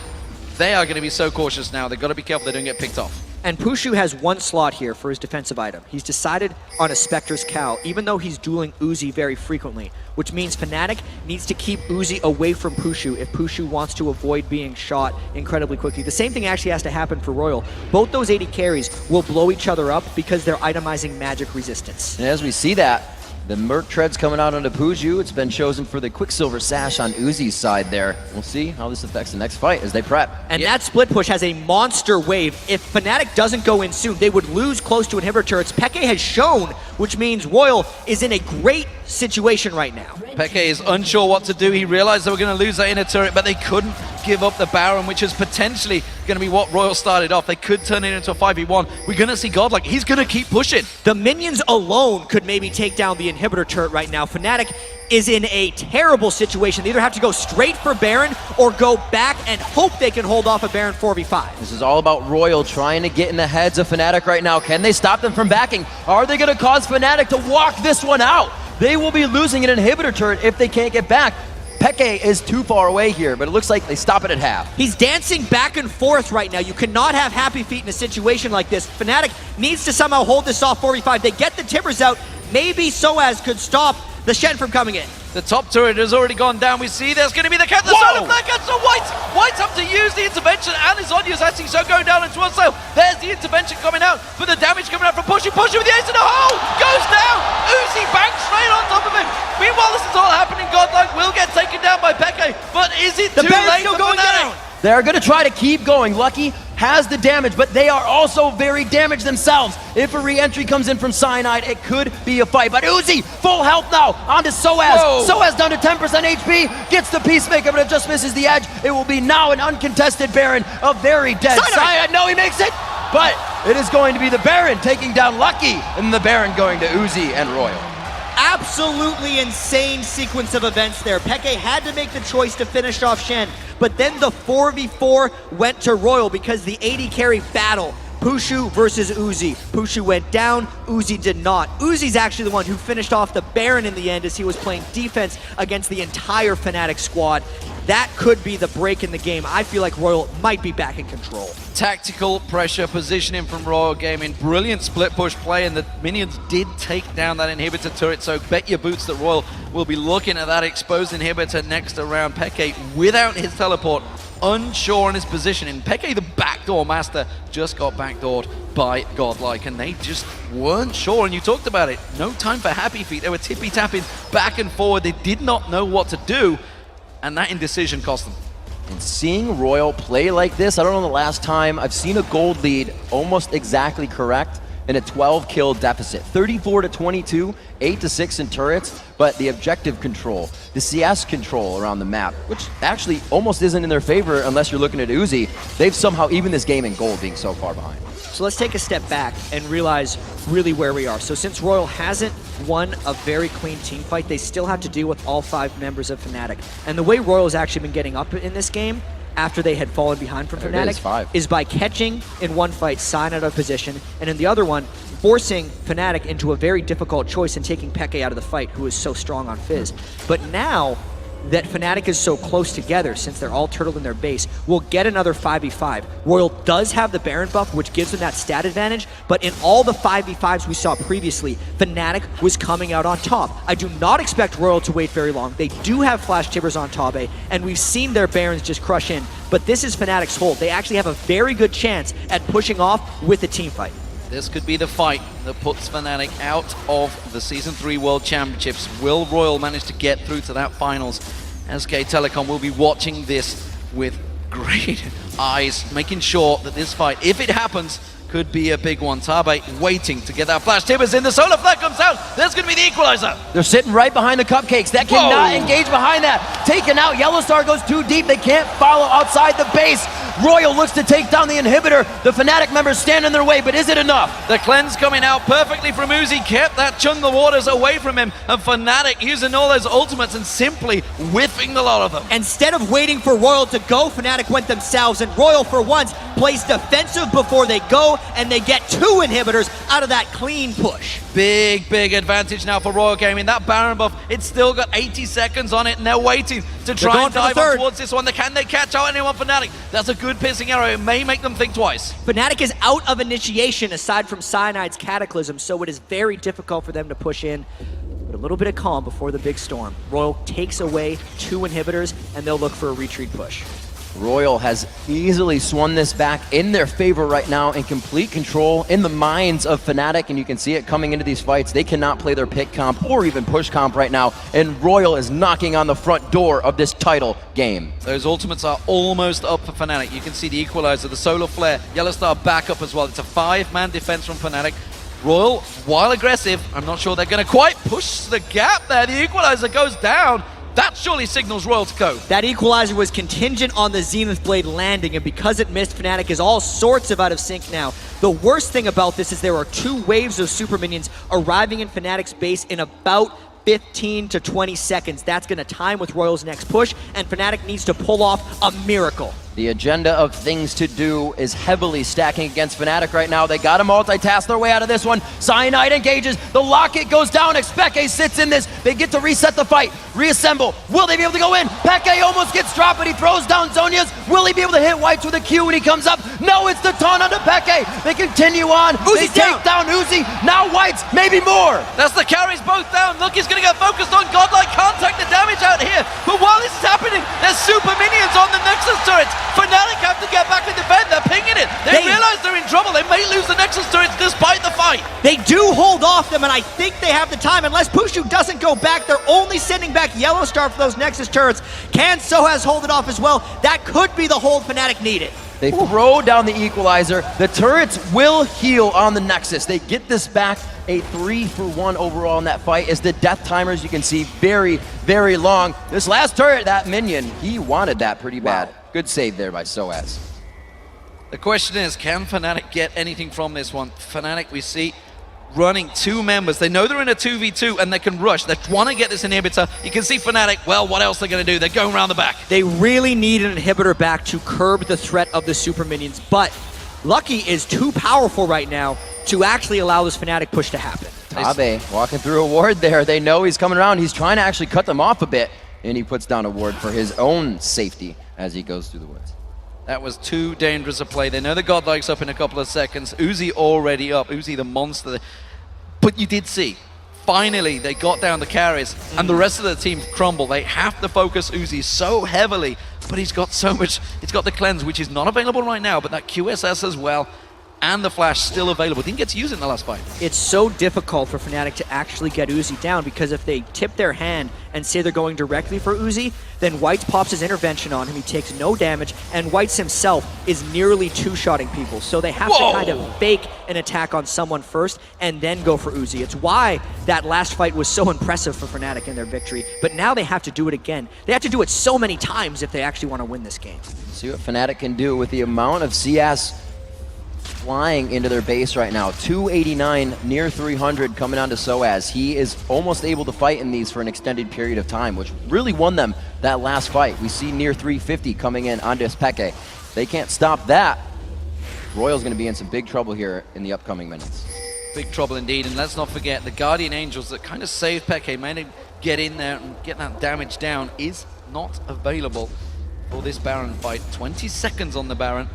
they are going to be so cautious now. They've got to be careful they don't get picked off. And Puszu has one slot here for his defensive item. He's decided on a Spectre's Cow, even though he's dueling Uzi very frequently, which means Fnatic needs to keep Uzi away from Puszu if Puszu wants to avoid being shot incredibly quickly. The same thing actually has to happen for RYL. Both those 80 carries will blow each other up because they're itemizing magic resistance. And as we see that, the Merc Treads coming out onto Puszu. It's been chosen for the Quicksilver Sash on Uzi's side there. We'll see how this affects the next fight as they prep. And that split push has a monster wave. If Fnatic doesn't go in soon, they would lose close to inhibitor turrets. Peke has shown, which means RYL is in a great situation right now. Peke is unsure what to do. He realized they were going to lose that inner turret, but they couldn't give up the Baron, which is potentially going to be what RYL started off. They could turn it into a 5v1. We're going to see GoDlike. He's going to keep pushing. The minions alone could maybe take down the inhibitor turret right now. Fnatic is in a terrible situation. They either have to go straight for Baron or go back and hope they can hold off a Baron 4v5. This is all about RYL trying to get in the heads of Fnatic right now. Can they stop them from backing? Are they going to cause Fnatic to walk this one out? They will be losing an inhibitor turret if they can't get back. Peke is too far away here, but it looks like they stop it at half. He's dancing back and forth right now. You cannot have Happy Feet in a situation like this. Fnatic needs to somehow hold this off 4v5. They get the Timbers out. Maybe sOAZ could stop the Shen from coming in. The top turret has already gone down. We see there's going to be the cat. The solar flare comes to Wh1t. Up to use the intervention, and his Onya's actually so going down into one sail. There's the intervention coming out, but the damage coming out from Puszu. Puszu with the ace in the hole! Goes down! Uzi banks straight on top of him. Meanwhile, this is all happening. GoDlike will get taken down by Peke, but is it too late for Fnatic? They're going to try to keep going. Lucky has the damage, but they are also very damaged themselves. If a re-entry comes in from Cyanide, it could be a fight. But Uzi, full health now, onto sOAZ. sOAZ down to 10% HP, gets the Peacemaker, but it just misses the edge. It will be now an uncontested Baron, a very dead Cyanide. No, he makes it, but it is going to be the Baron taking down Lucky, and the Baron going to Uzi and RYL. Absolutely insane sequence of events there. Peke had to make the choice to finish off Shen, but then the 4v4 went to RYL because the AD carry battle. Puszu versus Uzi. Puszu went down, Uzi did not. Uzi's actually the one who finished off the Baron in the end as he was playing defense against the entire Fnatic squad. That could be the break in the game. I feel like RYL might be back in control. Tactical pressure positioning from RYL Gaming. Brilliant split push play, and the minions did take down that inhibitor turret, so bet your boots that RYL will be looking at that exposed inhibitor next around. Peke without his teleport, unsure on his positioning. Peke, the backdoor master, just got backdoored by GoDlike, and they just weren't sure, and you talked about it. No time for Happy Feet. They were tippy-tapping back and forward. They did not know what to do, and that indecision cost them. And seeing RYL play like this, I don't know the last time I've seen a gold lead almost exactly correct in a 12-kill deficit. 34-22, 8-6 in turrets, but the objective control, the CS control around the map, which actually almost isn't in their favor unless you're looking at Uzi, they've somehow evened this game in gold being so far behind. So let's take a step back and realize really where we are. So since RYL hasn't won a very clean team fight, they still have to deal with all 5 members of Fnatic. And the way RYL's actually been getting up in this game after they had fallen behind from Fnatic is by catching in one fight Cyanide out of position, and in the other one, forcing Fnatic into a very difficult choice and taking Peke out of the fight, who is so strong on Fizz. But now that Fnatic is so close together, since they're all turtled in their base, we'll get another 5v5. RYL does have the Baron buff, which gives them that stat advantage, but in all the 5v5s we saw previously, Fnatic was coming out on top. I do not expect RYL to wait very long. They do have Flash Tibbers on Tabe, and we've seen their Barons just crush in, but this is Fnatic's hold. They actually have a very good chance at pushing off with a team fight. This could be the fight that puts Fnatic out of the Season 3 World Championships. Will RYL manage to get through to that finals? SK Telecom will be watching this with great eyes, making sure that this fight, if it happens, could be a big one. Tabe waiting to get that flash. Tibbers in, the solar flare comes out. There's going to be the equalizer. They're sitting right behind the cupcakes. That cannot engage behind that. Taken out. Yellowstar goes too deep. They can't follow outside the base. RYL looks to take down the inhibitor. The Fnatic members stand in their way, but is it enough? The cleanse coming out perfectly from Uzi, kept that jungle waters away from him, and Fnatic using all those ultimates and simply whiffing the lot of them. Instead of waiting for RYL to go, Fnatic went themselves, and RYL for once plays defensive before they go, and they get 2 inhibitors out of that clean push. Big advantage now for RYL Gaming. That Baron buff, it's still got 80 seconds on it, and they're waiting to try and dive on towards this one. Can they catch out anyone? Fnatic, that's a good piercing arrow. It may make them think twice. Fnatic is out of initiation aside from Cyanide's Cataclysm, so it is very difficult for them to push in. But a little bit of calm before the big storm. RYL takes away 2 inhibitors, and they'll look for a retreat push. RYL has easily swung this back in their favor right now, in complete control in the minds of Fnatic, and you can see it coming into these fights. They cannot play their pick comp or even push comp right now, and RYL is knocking on the front door of this title game. Those ultimates are almost up for Fnatic. You can see the equalizer, the solar flare, Yellowstar back up as well. It's a 5-man defense from Fnatic. RYL, while aggressive, I'm not sure they're going to quite push the gap there. The equalizer goes down. That surely signals RYL to go. That equalizer was contingent on the Zenith Blade landing, and because it missed, Fnatic is all sorts of out of sync now. The worst thing about this is there are 2 waves of super minions arriving in Fnatic's base in about 15 to 20 seconds. That's going to time with RYL's next push, and Fnatic needs to pull off a miracle. The agenda of things to do is heavily stacking against Fnatic right now. They got to multitask their way out of this one. Cyanide engages. The locket goes down. xPeke sits in this. They get to reset the fight. Reassemble. Will they be able to go in? Peke almost gets dropped, but he throws down Zhonya's. Will he be able to hit Whites with a Q when he comes up? No, it's the taunt onto Peke. They continue on. They take down Uzi. Now Whites, maybe more. That's the carries both down. Lucky's going to get focused on GoDlike. Can't take the damage out here. But while this is happening, there's super minions on the Nexus turrets. Fnatic have to get back and defend. They're pinging it. They realize they're in trouble. They may lose the Nexus turrets despite the fight. They do hold off them, and I think they have the time. Unless Puszu doesn't go back, they're only sending back Yellowstar for those Nexus turrets. Can sOAZ hold it off as well? That could be the hold Fnatic needed. They throw down the equalizer. The turrets will heal on the Nexus. They get this back. A 3-for-1 overall in that fight as the death timers, you can see, very, very long. This last turret, that minion, he wanted that pretty bad. Good save there by sOAZ. The question is, can Fnatic get anything from this one? Fnatic, we see, running 2 members. They know they're in a 2v2 and they can rush. They want to get this inhibitor. You can see Fnatic, well, what else are they going to do? They're going around the back. They really need an inhibitor back to curb the threat of the super minions, but Lucky is too powerful right now to actually allow this Fnatic push to happen. Tabe walking through a ward there. They know he's coming around. He's trying to actually cut them off a bit, and he puts down a ward for his own safety as he goes through the woods. That was too dangerous a play. They know the GoDlike's up in a couple of seconds. Uzi already up. Uzi the monster. But you did see, finally they got down the carries and the rest of the team crumble. They have to focus Uzi so heavily, but he's got so much. He's got the cleanse, which is not available right now, but that QSS as well, and the flash still available. Didn't get to use it in the last fight. It's so difficult for Fnatic to actually get Uzi down, because if they tip their hand and say they're going directly for Uzi, then Whites pops his intervention on him, he takes no damage, and Whites himself is nearly two-shotting people. So they have to kind of fake an attack on someone first and then go for Uzi. It's why that last fight was so impressive for Fnatic in their victory, but now they have to do it again. They have to do it so many times if they actually want to win this game. See what Fnatic can do with the amount of CS flying into their base right now. 289, near 300 coming onto sOAZ. He is almost able to fight in these for an extended period of time, which really won them that last fight. We see near 350 coming in onto xPeke. They can't stop that. RYL's going to be in some big trouble here in the upcoming minutes. Big trouble indeed, and let's not forget the Guardian Angels that kind of saved Peke, made him get in there and get that damage down, is not available for this Baron fight. 20 seconds on the Baron.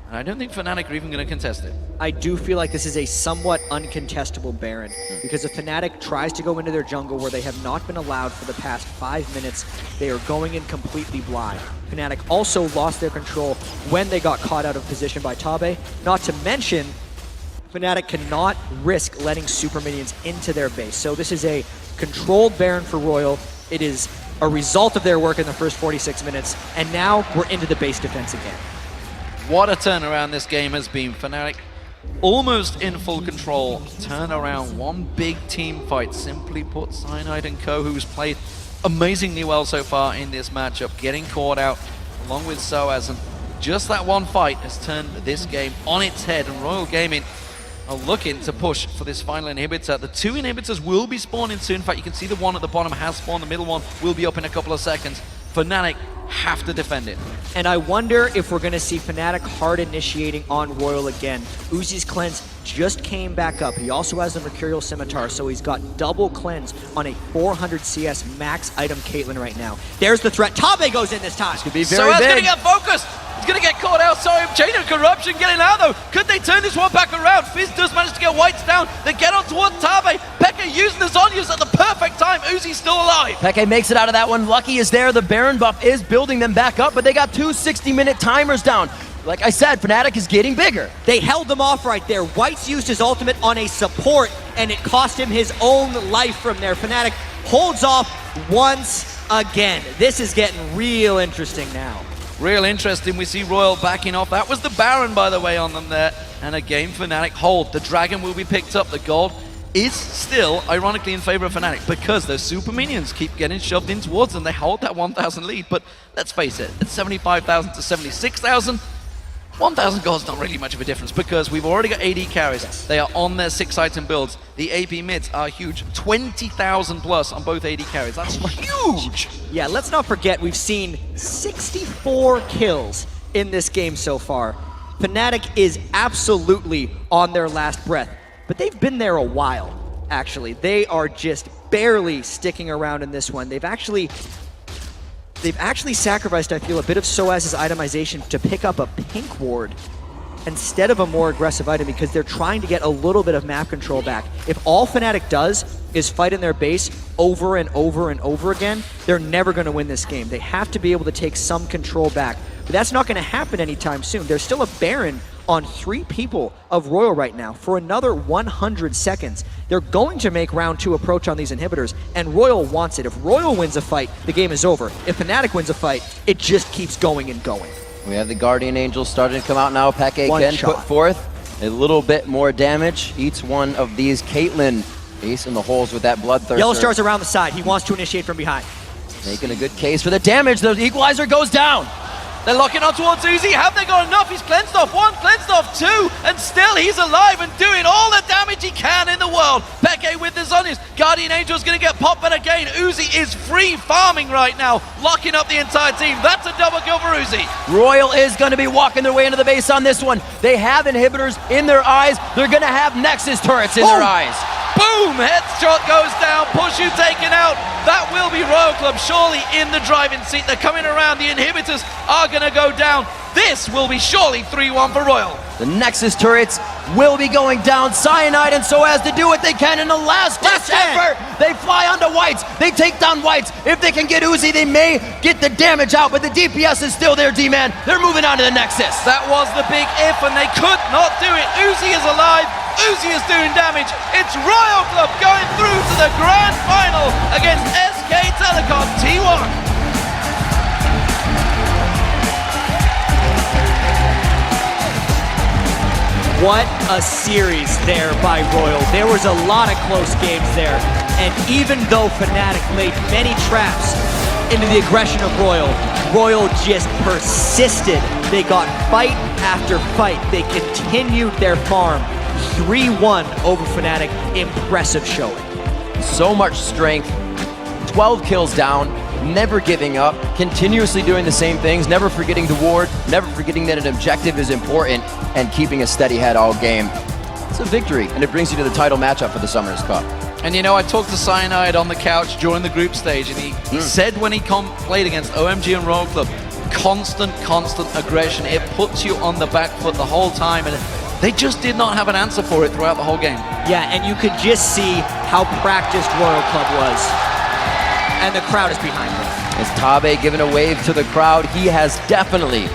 And I don't think Fnatic are even going to contest it. I do feel like this is a somewhat uncontestable Baron, because if Fnatic tries to go into their jungle where they have not been allowed for the past 5 minutes, they are going in completely blind. Fnatic also lost their control when they got caught out of position by Tabe. Not to mention, Fnatic cannot risk letting super minions into their base. So this is a controlled Baron for RYL. It is a result of their work in the first 46 minutes, and now we're into the base defense again. What a turnaround this game has been. Fnatic almost in full control. Turn around one big team fight. Simply put, Cyanide and Co, who's played amazingly well so far in this matchup, getting caught out along with sOAZ. And just that one fight has turned this game on its head. And RYL Gaming are looking to push for this final inhibitor. The 2 inhibitors will be spawning soon. In fact, you can see the one at the bottom has spawned. The middle one will be up in a couple of seconds. Fnatic have to defend it. And I wonder if we're going to see Fnatic hard initiating on RYL again. Uzi's cleanse just came back up. He also has the Mercurial Scimitar, so he's got double cleanse on a 400 CS max item Caitlyn right now. There's the threat. Tabe goes in this time. This could be very sOAZ big. going to get focused. He's going to get caught out. Sorry, Chain of Corruption getting out though. Could they turn this one back around? Fizz does manage to get Whites down. They get on towards Tabe. Peke using the Zhonya's at the perfect time. Uzi's still alive. Peke makes it out of that one. Lucky is there. The Baron buff is building them back up, but they got 2 60-minute timers down. Like I said, Fnatic is getting bigger. They held them off right there. Whites used his ultimate on a support, and it cost him his own life from there. Fnatic holds off once again. This is getting real interesting now. Real interesting. We see RYL backing off. That was the Baron, by the way, on them there. And again, Fnatic hold. The Dragon will be picked up. The gold is still, ironically, in favor of Fnatic because those super minions keep getting shoved in towards them. They hold that 1,000 lead, but let's face it, it's 75,000 to 76,000. 1,000 gold's not really much of a difference because we've already got AD carries. Yes. They are on their 6-item builds. The AP mids are huge. 20,000 plus on both AD carries. That's huge. Yeah, let's not forget we've seen 64 kills in this game so far. Fnatic is absolutely on their last breath, but they've been there a while, actually. They are just barely sticking around in this one. They've actually sacrificed, I feel, a bit of sOAZ's itemization to pick up a pink ward instead of a more aggressive item because they're trying to get a little bit of map control back. If all Fnatic does is fight in their base over and over and over again, they're never going to win this game. They have to be able to take some control back. But that's not going to happen anytime soon. There's still a Baron on 3 people of RYL right now for another 100 seconds. They're going to make round 2 approach on these inhibitors, and RYL wants it. If RYL wins a fight, the game is over. If Fnatic wins a fight, it just keeps going and going. We have the Guardian Angels starting to come out now. Peke One can shot. put forth a little bit more damage. Each one of these. Caitlyn ace in the holes with that Bloodthirster. Yellowstar's around the side. He wants to initiate from behind. Making a good case for the damage. The equalizer goes down. They're locking on towards Uzi. Have they got enough? He's cleansed off 1, cleansed off 2, and still he's alive and doing all the damage he can in the world. Peke with the Zonius. Guardian Angel's going to get popped, but again, Uzi is free farming right now, locking up the entire team. That's a double kill for Uzi. RYL is going to be walking their way into the base on this one. They have inhibitors in their eyes. They're going to have Nexus turrets in their eyes. Boom! Headshot goes down. Pushu taken out. That will be RYL Club surely in the driving seat. They're coming around. The inhibitors are going to go down. This will be surely 3-1 for RYL. The Nexus turrets will be going down. Cyanide and sOAZ to do what they can in the last effort. They fly onto Whites. They take down Whites. If they can get Uzi, they may get the damage out, but the DPS is still there, D-Man. They're moving on to the Nexus. That was the big if, and they could not do it. Uzi is alive. Uzi is doing damage. It's RYL Club going through to the grand final against SK Telecom T1. What a series there by RYL. There was a lot of close games there. And even though Fnatic laid many traps into the aggression of RYL just persisted. They got fight after fight. They continued their farm. 3-1 over Fnatic. Impressive showing. So much strength. 12 kills down. Never giving up, continuously doing the same things, never forgetting the ward, never forgetting that an objective is important, and keeping a steady head all game. It's a victory, and it brings you to the title matchup for the Summoners Cup. And you know, I talked to Cyanide on the couch during the group stage, and he said when he played against OMG and RYL Club, constant aggression. It puts you on the back foot the whole time, and they just did not have an answer for it throughout the whole game. Yeah, and you could just see how practiced RYL Club was. And the crowd is behind him. As Tabe giving a wave to the crowd, he has definitely